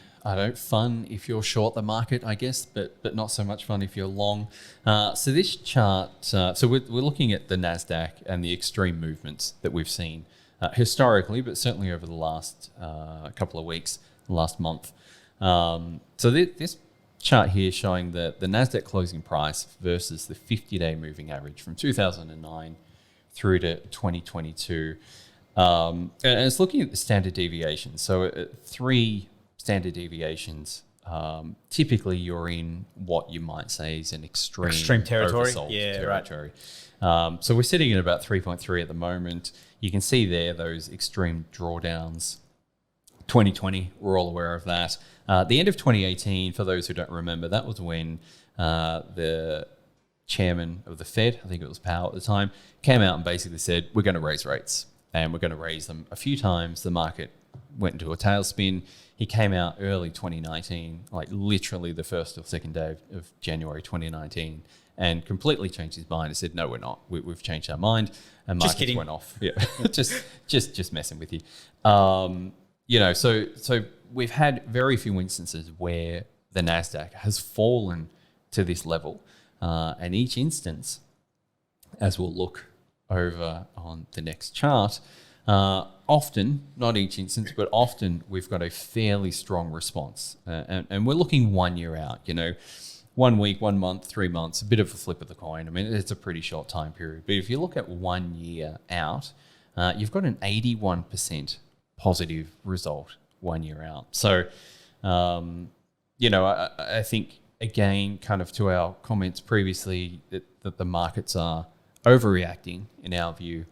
fun if you're short the market, I guess, but not so much fun if you're long. So this chart, we're looking at the NASDAQ and the extreme movements that we've seen historically, but certainly over the last couple of weeks, last month. This chart here showing the NASDAQ closing price versus the 50-day moving average from 2009 through to 2022. And it's looking at the standard deviation. So 3 standard deviations. Typically, you're in what you might say is an extreme territory. Territory. Right. So we're sitting at about 3.3 at the moment. You can see there those extreme drawdowns. 2020, we're all aware of that. The end of 2018, for those who don't remember, that was when the chairman of the Fed, I think it was Powell at the time, came out and basically said, we're going to raise rates. And we're going to raise them a few times. The market went into a tailspin. He came out early 2019, like literally the first or second day of January 2019, and completely changed his mind and said, no, we're not. We've changed our mind. And markets went off. Yeah, just messing with you. So we've had very few instances where the NASDAQ has fallen to this level. And each instance, as we'll look over on the next chart, often, not each instance, but often we've got a fairly strong response. And we're looking 1 year out, 1 week, 1 month, 3 months, a bit of a flip of the coin. I mean, it's a pretty short time period. But if you look at 1 year out, you've got an 81% positive result 1 year out. So, I think again, kind of to our comments previously, that the markets are overreacting, in our view,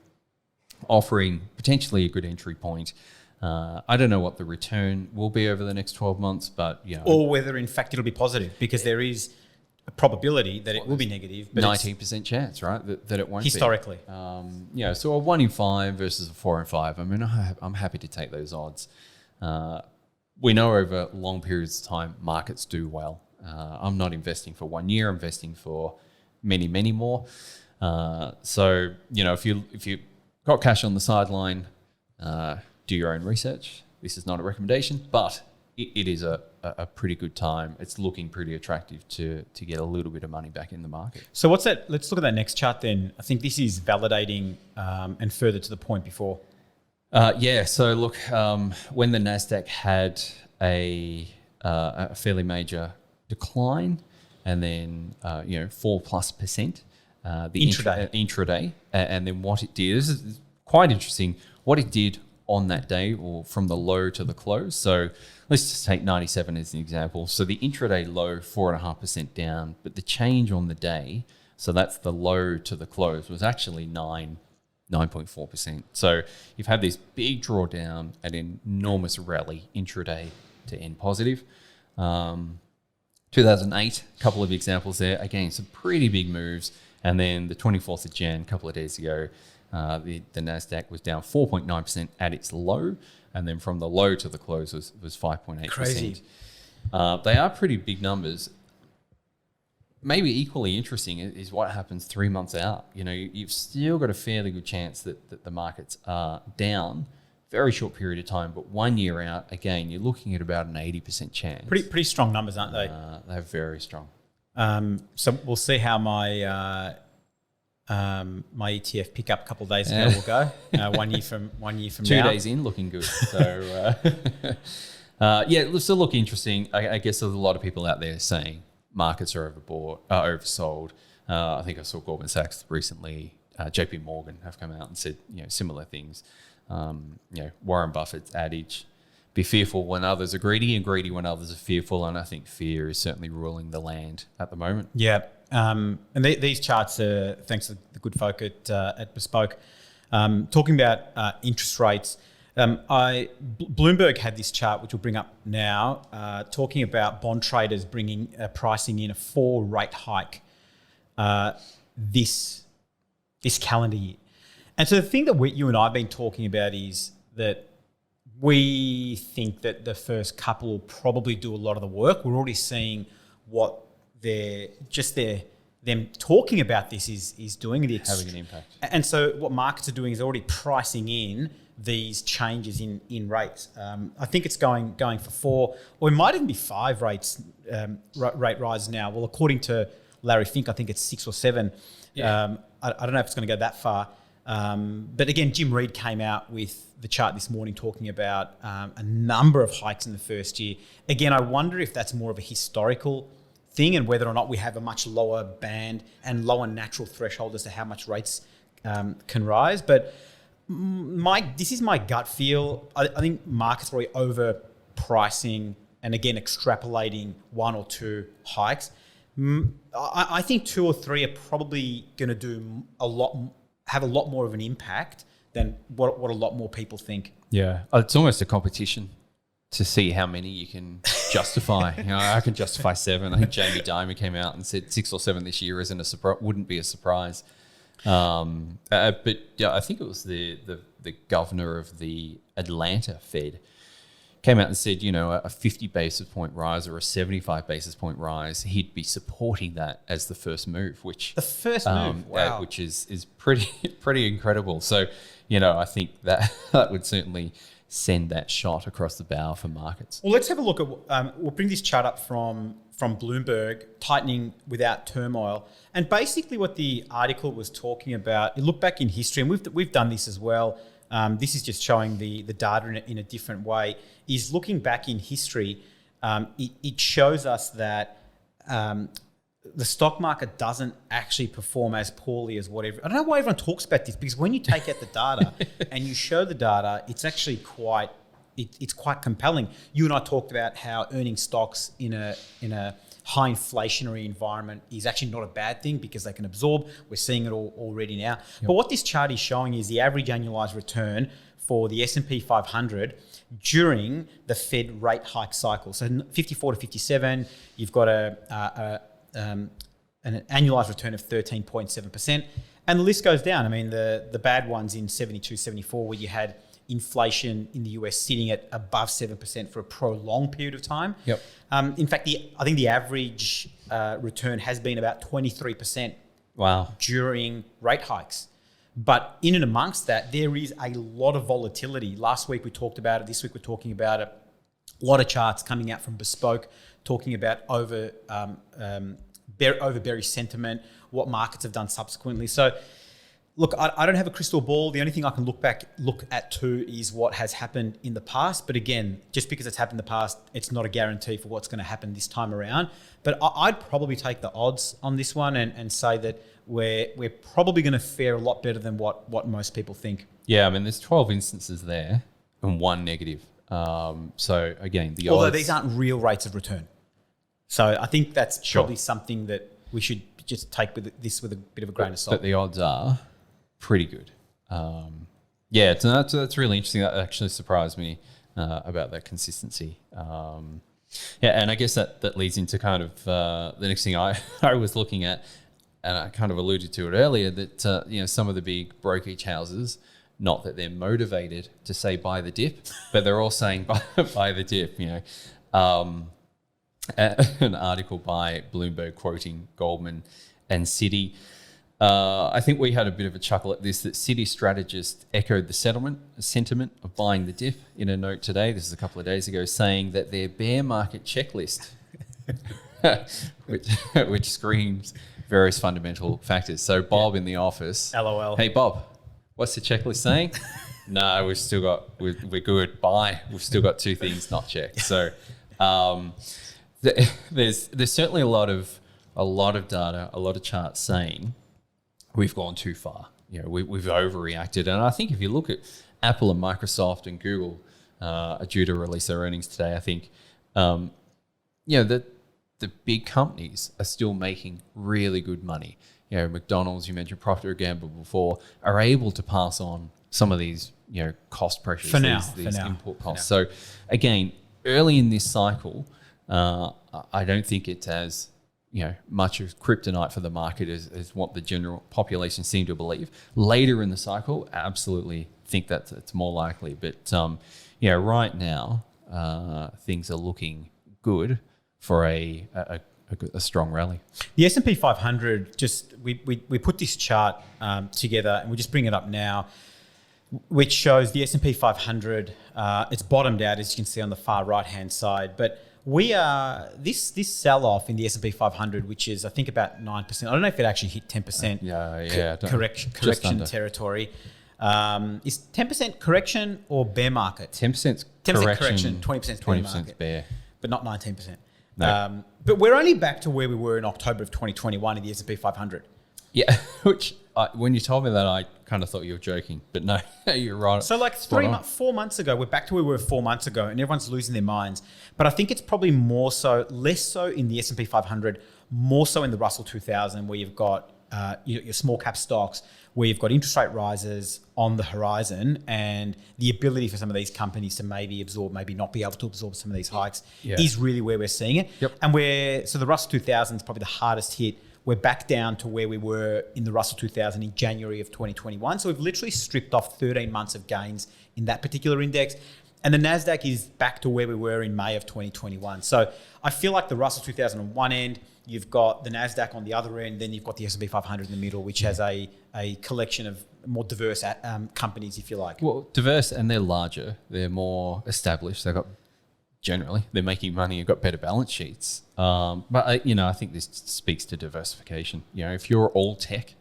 offering potentially a good entry point. I don't know what the return will be over the next 12 months, but or whether in fact it'll be positive, because there is a probability that it will be negative. But 19% chance, right, that it won't historically. Be. So a 1 in 5 versus a 4 in 5. I mean, I'm happy to take those odds. We know over long periods of time markets do well. I'm not investing for 1 year. I'm investing for many, many more. So if you got cash on the sideline, do your own research. This is not a recommendation, but it is a pretty good time. It's looking pretty attractive to get a little bit of money back in the market. So what's that? Let's look at that next chart then. I think this is validating and further to the point before. So look, when the Nasdaq had a fairly major decline, and then 4+%, the intraday, and then what it did. This is quite interesting. What it did on that day, or from the low to the close. So let's just take 97 as an example. So the intraday low, 4.5% down, but the change on the day, so that's the low to the close, was actually 9.4%. So you've had this big drawdown and an enormous rally intraday to end positive. 2008, a couple of examples there. Again, some pretty big moves. And then the 24th of Jan, a couple of days ago, the Nasdaq was down 4.9% at its low, and then from the low to the close was 5.8%. Crazy. They are pretty big numbers. Maybe equally interesting is what happens 3 months out. You've still got a fairly good chance that the markets are down, very short period of time, but 1 year out, again, you're looking at about an 80% chance. Pretty strong numbers, aren't they? They're very strong. So we'll see how my my ETF pickup a couple of days ago will go. 1 year from 2 now. days in, looking good. So it'll still look interesting. I guess there's a lot of people out there saying markets are oversold. I think I saw Goldman Sachs recently. JP Morgan have come out and said similar things. Warren Buffett's adage: be fearful when others are greedy, and greedy when others are fearful. And I think fear is certainly ruling the land at the moment. Yeah. And these charts are thanks to the good folk at Bespoke. Talking about interest rates, Bloomberg had this chart, which we'll bring up now, talking about bond traders pricing in a 4 rate hike this calendar year. And so the thing that you and I have been talking about is that we think that the first couple will probably do a lot of the work. We're already seeing what them talking about this is doing, having an impact. And so what markets are doing is already pricing in these changes in rates. I think it's going for 4, or it might even be 5 rate rise now. Well, according to Larry Fink, I think it's 6 or 7. Yeah. I don't know if it's going to go that far. But again, Jim Reed came out with the chart this morning talking about a number of hikes in the first year. Again, I wonder if that's more of a historical thing, and whether or not we have a much lower band and lower natural threshold as to how much rates can rise. But this is my gut feel. I think markets are overpricing and again extrapolating 1 or 2 hikes. I think 2 or 3 are probably going to have a lot more of an impact than what a lot more people think. Yeah, it's almost a competition to see how many you can justify. I can justify 7. I think Jamie Dimon came out and said 6 or 7 this year wouldn't be a surprise. But yeah, I think it was the governor of the Atlanta Fed came out and said, a 50 basis point rise or a 75 basis point rise, he'd be supporting that as the first move, which wow. Which is pretty incredible. So, I think that would certainly send that shot across the bow for markets. Well, let's have a look at. We'll bring this chart up from Bloomberg, tightening without turmoil, and basically what the article was talking about. You look back in history, and we've done this as well. This is just showing the data in a different way. Is looking back in history, it shows us that the stock market doesn't actually perform as poorly as whatever. I don't know why everyone talks about this, because when you take out the data and you show the data, it's actually quite compelling. You and I talked about how earning stocks in a high inflationary environment is actually not a bad thing because they can absorb. We're seeing it already now. Yep. But what this chart is showing is the average annualized return for the S&P 500 during the Fed rate hike cycle. So 54 to 57, you've got an annualized return of 13.7%. And the list goes down. I mean, the bad ones in 72, 74, where you had inflation in the US sitting at above 7% for a prolonged period of time. Yep. In fact, I think the average return has been about 23%. Wow. During rate hikes. But in and amongst that, there is a lot of volatility. Last week we talked about it. This week we're talking about it. A lot of charts coming out from Bespoke talking about over bearish sentiment, what markets have done subsequently. So, look, I don't have a crystal ball. The only thing I can look at too is what has happened in the past. But again, just because it's happened in the past, it's not a guarantee for what's going to happen this time around. But I'd probably take the odds on this one and say that we're probably going to fare a lot better than what most people think. Yeah, I mean, there's 12 instances there and one negative. So again, although odds, these aren't real rates of return. So I think that's probably something that we should just take with a bit of a grain of salt. But the odds are pretty good. Yeah, so that's really interesting. That actually surprised me about that consistency. Yeah, and I guess that leads into kind of the next thing I was looking at, and I kind of alluded to it earlier, that some of the big brokerage houses, not that they're motivated to say buy the dip, but they're all saying buy the dip. An article by Bloomberg quoting Goldman and Citi. I think we had a bit of a chuckle at this, that Citi strategists echoed the sentiment of buying the dip in a note today. This is a couple of days ago, saying that their bear market checklist, which screams various fundamental factors. So Bob in the office, LOL. Hey Bob, what's the checklist saying? No, we're good. Buy. We've still got two things not checked. So there's certainly a lot of data, a lot of charts saying we've gone too far. We've overreacted. And I think if you look at Apple and Microsoft and Google are due to release their earnings today, I think the big companies are still making really good money. McDonald's, you mentioned Procter & Gamble before, are able to pass on some of these cost pressures, these input costs. So again, early in this cycle, I don't think it's as much of kryptonite for the market as what the general population seem to believe. Later in the cycle, absolutely think that it's more likely. But right now, things are looking good for a strong rally. The S&P 500, we put this chart together, and we just bring it up now, which shows the S&P 500. It's bottomed out, as you can see on the far right-hand side, but we are this sell-off in the S&P 500, which is I think about 9%. I don't know if it actually hit 10%. Correction territory. Is 10% correction or bear market? 10% correction, 20% bear market, bear, but not 19%. No. But we're only back to where we were in October of 2021 in the S&P 500. Yeah, which when you told me that, I kind of thought you were joking, but no, you're right. So like 4 months ago, we're back to where we were 4 months ago, and everyone's losing their minds. But I think it's probably less so in the S&P 500, more so in the Russell 2000, where you've got your small cap stocks, where you've got interest rate rises on the horizon, and the ability for some of these companies to maybe absorb, maybe not be able to absorb some of these hikes is really where we're seeing it. Yep. And so the Russell 2000 is probably the hardest hit. We're back down to where we were in the Russell 2000 in January of 2021. So we've literally stripped off 13 months of gains in that particular index. And the NASDAQ is back to where we were in May of 2021. So I feel like the Russell 2000 on one end, you've got the NASDAQ on the other end, then you've got the S&P 500 in the middle, which has a collection of more diverse companies, if you like. Well, diverse, and they're larger. They're more established. They're making money. You've got better balance sheets. But I think this speaks to diversification. If you're all tech,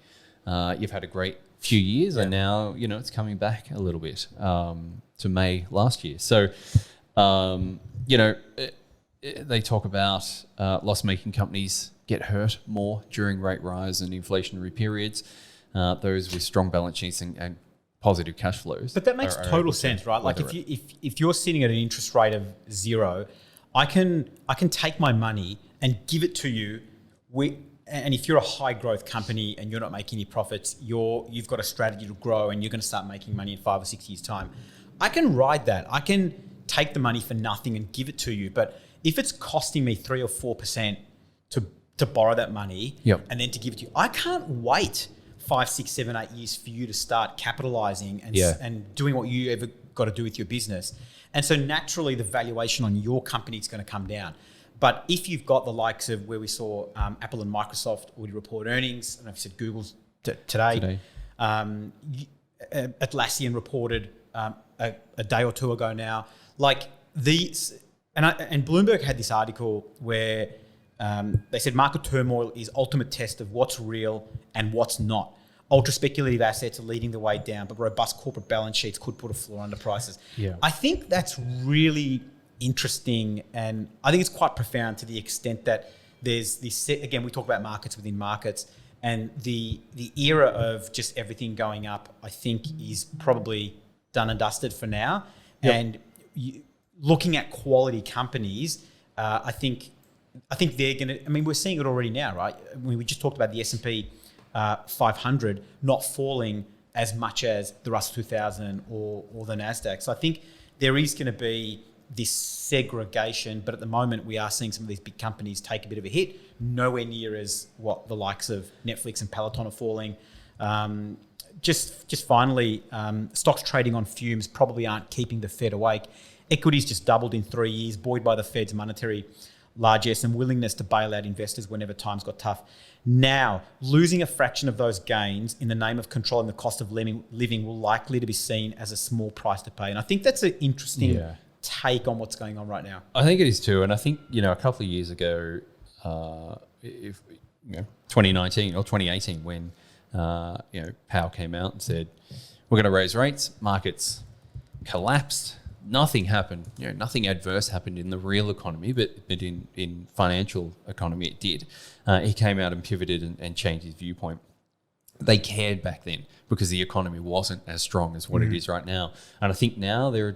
you've had a great few years, and now it's coming back a little bit to May last year. So they talk about loss-making companies get hurt more during rate rise and inflationary periods. Those with strong balance sheets and positive cash flows. But that makes total sense, right? Like if you're sitting at an interest rate of 0, I can take my money and give it to you, and if you're a high growth company and you're not making any profits, you've got a strategy to grow and you're going to start making money in 5 or 6 years' time, I can ride that. I can take the money for nothing and give it to you. But if it's costing me 3 or 4% to borrow that money and then to give it to you, I can't wait 5, 6, 7, 8 years for you to start capitalizing and doing what you ever got to do with your business. And so naturally the valuation on your company is going to come down. But if you've got the likes of where we saw Apple and Microsoft already report earnings, I don't know if you said Google's today. Atlassian reported a day or two ago now. Like these, and Bloomberg had this article where they said market turmoil is ultimate test of what's real and what's not. Ultra speculative assets are leading the way down, but robust corporate balance sheets could put a floor under prices. Yeah. I think that's really interesting, and I think it's quite profound to the extent that there's this, again, we talk about markets within markets, and the era of just everything going up, I think, is probably done and dusted for now. Yep. And looking at quality companies, I think they're going to, I mean, we're seeing it already now, right? I mean, we just talked about the S&P 500 not falling as much as the Russell 2000 or the NASDAQ. So I think there is going to be this segregation, but at the moment we are seeing some of these big companies take a bit of a hit, nowhere near as what the likes of Netflix and Peloton are falling. Just finally, stocks trading on fumes probably aren't keeping the Fed awake. Equities just doubled in 3 years, buoyed by the Fed's monetary largesse and willingness to bail out investors whenever times got tough. Now, losing a fraction of those gains in the name of controlling the cost of living will likely to be seen as a small price to pay. And I think that's an interesting take on what's going on right now. I think it is too. And I think, a couple of years ago, 2019 or 2018, when, Powell came out and said, we're going to raise rates, markets collapsed. Nothing happened, nothing adverse happened in the real economy, but in financial economy, it did. He came out and pivoted and changed his viewpoint. They cared back then because the economy wasn't as strong as what it is right now. And I think now they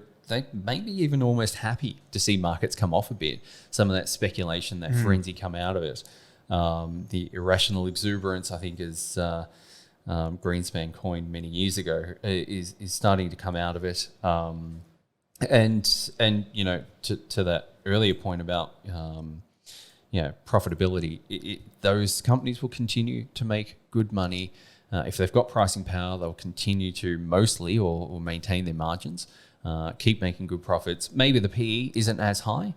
may be even almost happy to see markets come off a bit. Some of that speculation, that frenzy come out of it. The irrational exuberance, I think, as Greenspan coined many years ago, is starting to come out of it. And to that earlier point about profitability, those companies will continue to make good money. If they've got pricing power, they'll continue to mostly or maintain their margins, keep making good profits. Maybe the PE isn't as high,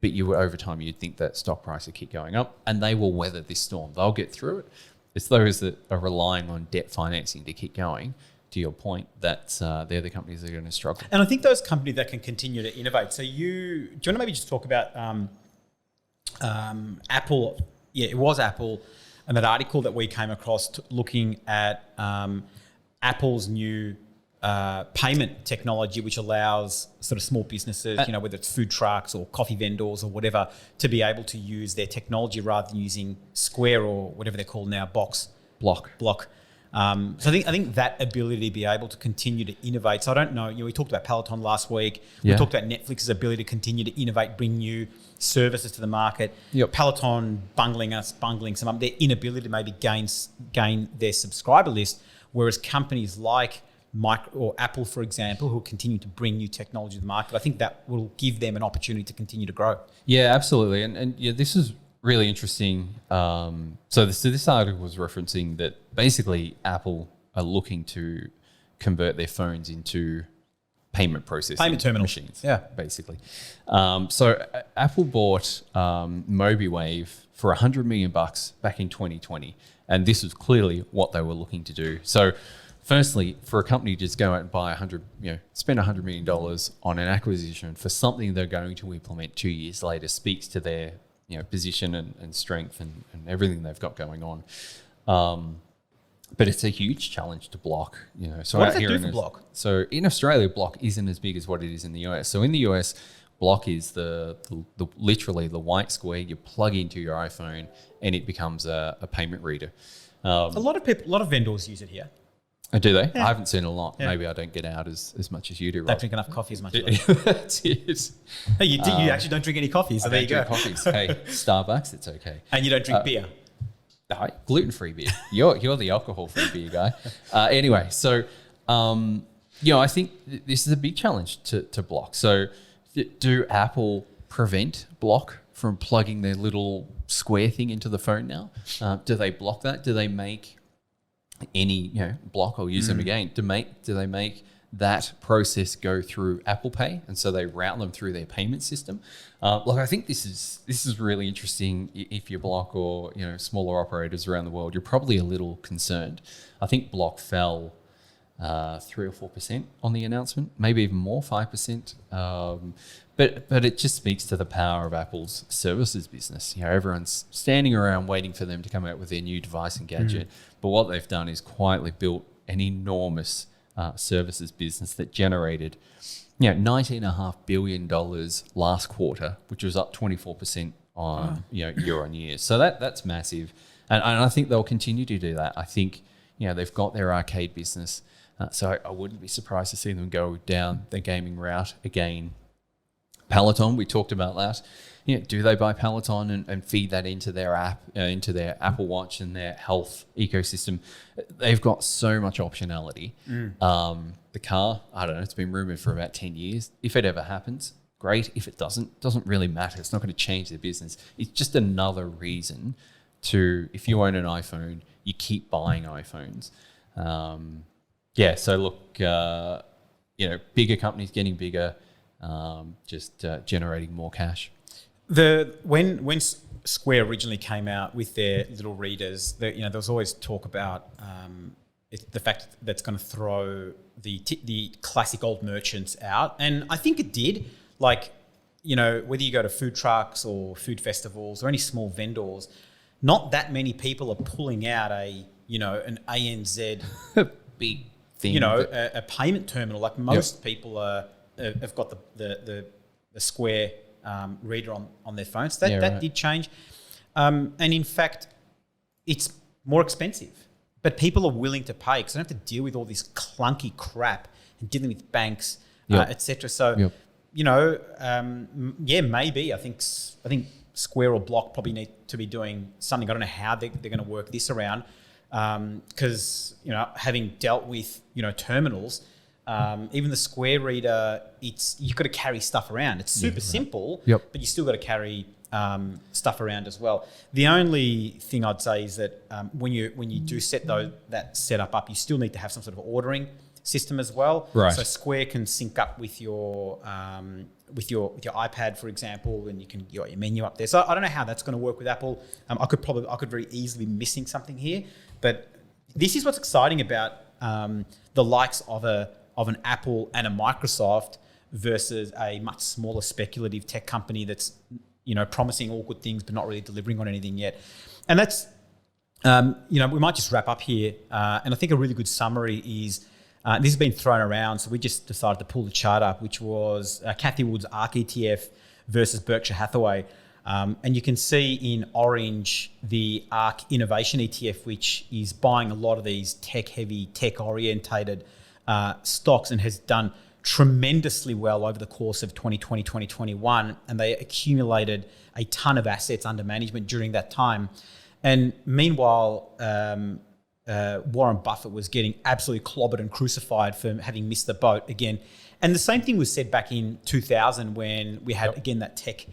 but over time you'd think that stock price will keep going up, and they will weather this storm. They'll get through it. It's those that are relying on debt financing to keep going. To your point, that they're the companies that are going to struggle. And I think those companies that can continue to innovate. So do you want to maybe just talk about Apple? Yeah, it was Apple, and that article that we came across looking at Apple's new payment technology, which allows sort of small businesses, whether it's food trucks or coffee vendors or whatever, to be able to use their technology rather than using Square or whatever they're called now, Block. So I think that ability to be able to continue to innovate. So I don't know, we talked about Peloton last week. We talked about Netflix's ability to continue to innovate, bring new services to the market. Yep. Peloton bungling some up, their inability to maybe gain their subscriber list, whereas companies like or Apple, for example, who continue to bring new technology to the market, I think that will give them an opportunity to continue to grow. Yeah, absolutely. And this is really interesting. So this article was referencing that basically Apple are looking to convert their phones into payment terminal machines. Yeah, basically. So Apple bought MobiWave for $100 million back in 2020, and this was clearly what they were looking to do. So, firstly, for a company to just go out and buy spend $100 million on an acquisition for something they're going to implement 2 years later speaks to their position and strength and everything they've got going on. But it's a huge challenge to Block. So what does it do for Block? So in Australia, Block isn't as big as what it is in the US. So in the US, Block is the literally the white square you plug into your iPhone and it becomes a payment reader. A lot of vendors use it here. Do they? Yeah. I haven't seen a lot. Yeah. Maybe I don't get out as much as you do, Rob. Don't drink enough coffee as much as I do. That's it. Hey, you actually don't drink any coffee, so I there don't you go. drink coffees. Hey, Starbucks, it's okay. And you don't drink beer. No, gluten-free beer. You're the alcohol-free beer guy. Anyway, so I think this is a big challenge to Block. So, do Apple prevent Block from plugging their little square thing into the phone now? Do they block that? Do they make any Block? I'll use them again. Do they make that process go through Apple Pay, and so they route them through their payment system? I think this is really interesting. If you're Block or smaller operators around the world, you're probably a little concerned. I think Block fell 3 or 4% on the announcement, maybe even more, 5%. But it just speaks to the power of Apple's services business. Everyone's standing around waiting for them to come out with their new device and gadget. But what they've done is quietly built an enormous services business that generated $19.5 billion last quarter, which was up 24% on year on year. So that's massive. And I think they'll continue to do that. I think they've got their arcade business. So I wouldn't be surprised to see them go down the gaming route again. Peloton, we talked about that. Do they buy Peloton and feed that into their app, into their Apple Watch and their health ecosystem? They've got so much optionality. The car, I don't know, it's been rumored for about 10 years. If it ever happens, great. If it doesn't really matter. It's not going to change their business. It's just another reason if you own an iPhone, you keep buying iPhones. So look, bigger companies getting bigger, generating more cash. When Square originally came out with their little readers, there was always talk about the fact that it's going to throw the classic old merchants out, and I think it did. Whether you go to food trucks or food festivals or any small vendors, not that many people are pulling out an ANZ big thing, a payment terminal. Like most people have got the Square reader on their phones. That did change. And in fact, it's more expensive. But people are willing to pay because they don't have to deal with all this clunky crap and dealing with banks, etc. So, maybe I think Square or Block probably need to be doing something. I don't know how they're going to work this around because, having dealt with, terminals, even the Square reader, you've got to carry stuff around. It's super simple, but you still got to carry stuff around as well. The only thing I'd say is that when you do set that setup up, you still need to have some sort of ordering system as well. Right. So Square can sync up with your iPad, for example, and you can get your menu up there. So I don't know how that's going to work with Apple. I could very easily be missing something here, but this is what's exciting about the likes of an Apple and a Microsoft versus a much smaller speculative tech company that's promising all good things but not really delivering on anything yet. And that's we might just wrap up here. And I think a really good summary is this has been thrown around, so we just decided to pull the chart up, which was Cathie Wood's ARK ETF versus Berkshire Hathaway. And you can see in orange the ARK Innovation ETF, which is buying a lot of these tech-heavy, tech-orientated stocks and has done tremendously well over the course of 2020, 2021. And they accumulated a ton of assets under management during that time. And meanwhile, Warren Buffett was getting absolutely clobbered and crucified for having missed the boat again. And the same thing was said back in 2000 when we had, again, that tech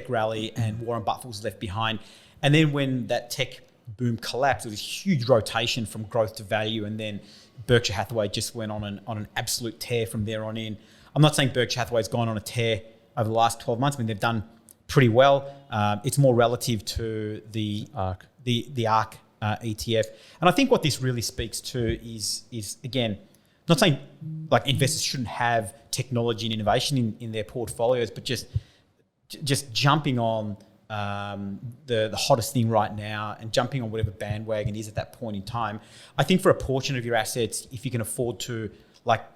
rally and Warren Buffett was left behind. And then when that tech boom collapsed, there was a huge rotation from growth to value. And then Berkshire Hathaway just went on an absolute tear from there on in. I'm not saying Berkshire Hathaway's gone on a tear over the last 12 months. I mean, they've done pretty well. It's more relative to the ARK ETF. And I think what this really speaks to is again, not saying like investors shouldn't have technology and innovation in their portfolios, but just jumping on the hottest thing right now and jumping on whatever bandwagon is at that point in time. I think for a portion of your assets, if you can afford to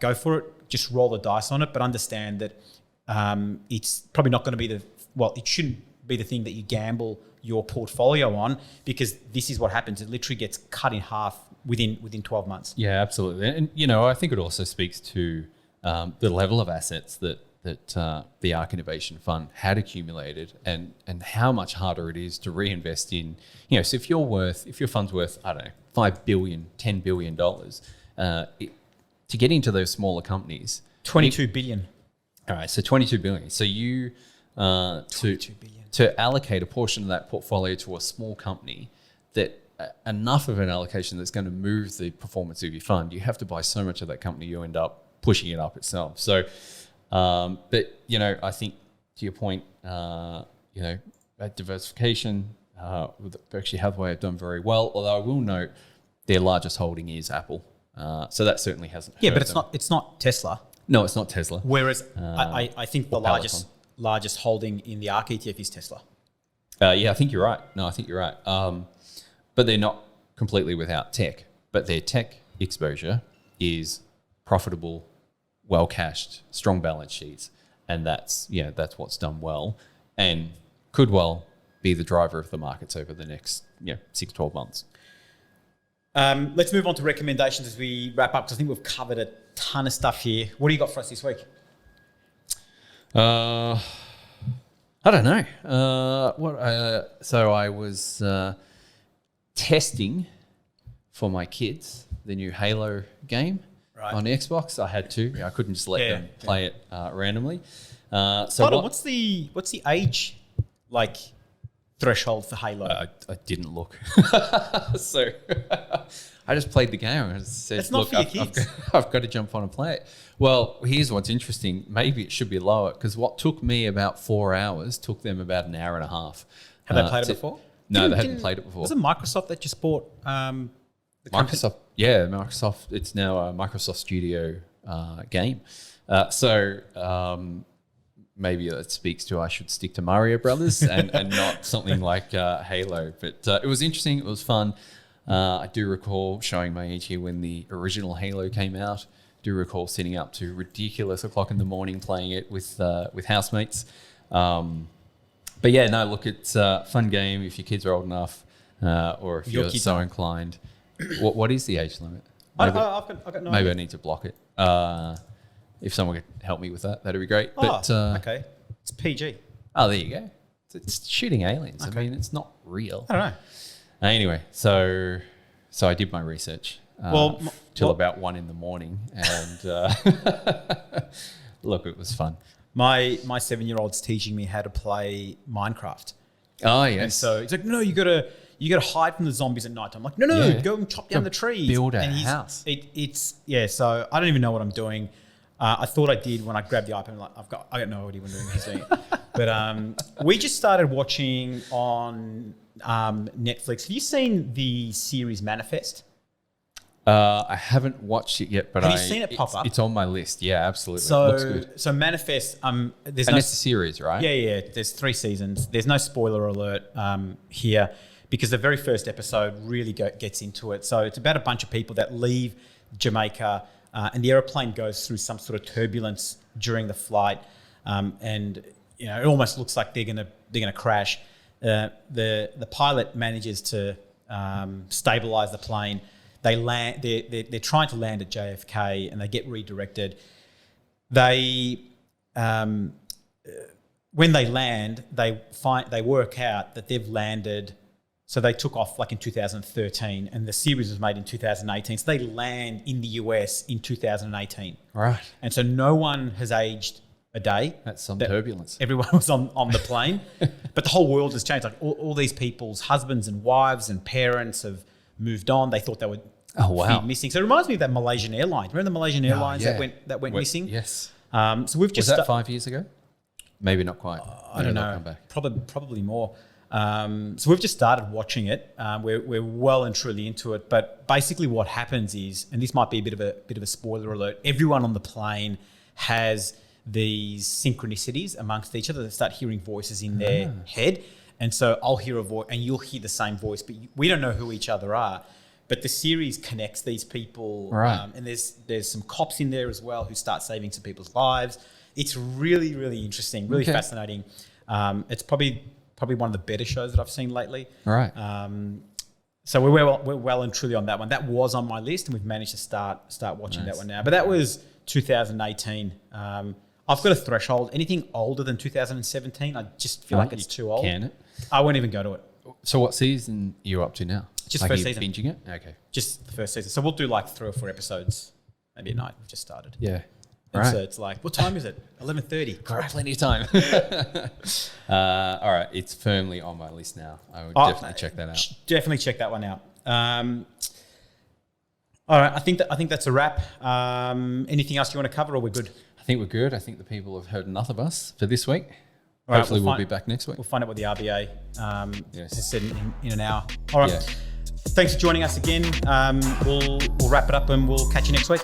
go for it, just roll the dice on it, but understand that it's probably not going to be it shouldn't be the thing that you gamble your portfolio on, because this is what happens. It literally gets cut in half within 12 months. Yeah, absolutely. And, I think it also speaks to the level of assets that the ARC Innovation Fund had accumulated, and how much harder it is to reinvest in, so if your fund's worth, I don't know, $5 billion, $10 billion, to get into those smaller companies. 22 billion. All right, so 22 billion. So you, 22 billion. To allocate a portion of that portfolio to a small company, that enough of an allocation that's going to move the performance of your fund, you have to buy so much of that company, you end up pushing it up itself. So, but, I think to your point, that diversification, Berkshire Hathaway have done very well, although I will note their largest holding is Apple. So that certainly hasn't hurt but it's not Tesla. No, it's not Tesla. Whereas I think the largest holding in the ARC ETF is Tesla. Yeah, I think you're right. No, I think you're right. But they're not completely without tech. But their tech exposure is profitable, well cashed, strong balance sheets, and that's what's done well, and could well be the driver of the markets over the next 6-12 months. Let's move on to recommendations as we wrap up, because I think we've covered a ton of stuff here. What do you got for us this week? I don't know. So I was testing for my kids the new Halo game on Xbox. I had to. I couldn't just let them play it randomly. What's the age threshold for Halo? I didn't look. So I just played the game and said, it's not for your kids. I've got to jump on and play it. Well, here's what's interesting. Maybe it should be lower, because what took me about 4 hours took them about an hour and a half. Have they played it before? No, they hadn't played it before. Was it Microsoft that just bought the Microsoft? Yeah, Microsoft. It's now a Microsoft Studio game. Maybe that speaks to I should stick to Mario Brothers and not something like Halo. But it was interesting. It was fun. I do recall showing my age here when the original Halo came out. Do recall sitting up to ridiculous o'clock in the morning playing it with housemates. But yeah, no, look, it's a fun game if your kids are old enough, or if you're so inclined. What is the age limit? Maybe, I've got no maybe idea. I need to block it. If someone could help me with that, that'd be great. Okay. It's PG. Oh, there you go. It's shooting aliens. Okay. I mean, it's not real. I don't know. Anyway, so I did my research till about 1 a.m, and look, it was fun. My 7-year-old's teaching me how to play Minecraft. Oh yes. And so he's like, no, you gotta hide from the zombies at night. I'm like, no, go and chop down the trees. Build a house. So I don't even know what I'm doing. I thought I did when I grabbed the iPad. I'm like, I got no idea what I'm doing. He's doing it. But we just started watching on Netflix. Have you seen the series Manifest? I haven't watched it yet, but have you seen it pop up? It's on my list. Yeah, absolutely. So, it looks good. So Manifest, it's a series, right? Yeah. There's 3 seasons. There's no spoiler alert here, because the very first episode really gets into it. So it's about a bunch of people that leave Jamaica, and the airplane goes through some sort of turbulence during the flight, and it almost looks like they're gonna crash. The pilot manages to stabilize the plane. They land. They're trying to land at JFK, and they get redirected. They when they land, they work out that they've landed. So they took off in 2013, and the series was made in 2018. So they land in the US in 2018. Right. And so no one has aged a day. That's some turbulence. Everyone was on the plane, but the whole world has changed. Like all these people's husbands and wives and parents have moved on. They thought they would be missing. So it reminds me of that Malaysian Airlines. Remember the Malaysian Airlines that went missing? Yes. So we've just was that 5 years ago? Maybe not quite. I don't know. Probably more. So we've just started watching it. We're well and truly into it. But basically, what happens is, and this might be a bit of a spoiler alert, everyone on the plane has these synchronicities amongst each other. They start hearing voices in their head, and so I'll hear a voice, and you'll hear the same voice, but we don't know who each other are. But the series connects these people, right. And there's some cops in there as well who start saving some people's lives. It's really, really interesting, really fascinating. It's probably probably one of the better shows that I've seen lately. All right. So we're well and truly on that one. That was on my list, and we've managed to start watching that one now. But that was 2018. I've got a threshold. Anything older than 2017, I just feel like it's too old. Can it? I won't even go to it. So what season are you up to now? Just like first you season. Binging it? Okay. Just the first season. So we'll do like 3 or 4 episodes maybe a night. We've just started. Yeah. And so it's like, what time is it? 11:30. Got plenty of time. All right. It's firmly on my list now. I would definitely check that out. Definitely check that one out. All right. I think that's a wrap. Anything else you want to cover, or we're good? I think we're good. I think the people have heard enough of us for this week. All right, Hopefully we'll be back next week. We'll find out what the RBA has said in an hour. All right. Yeah. Thanks for joining us again. We'll wrap it up and we'll catch you next week.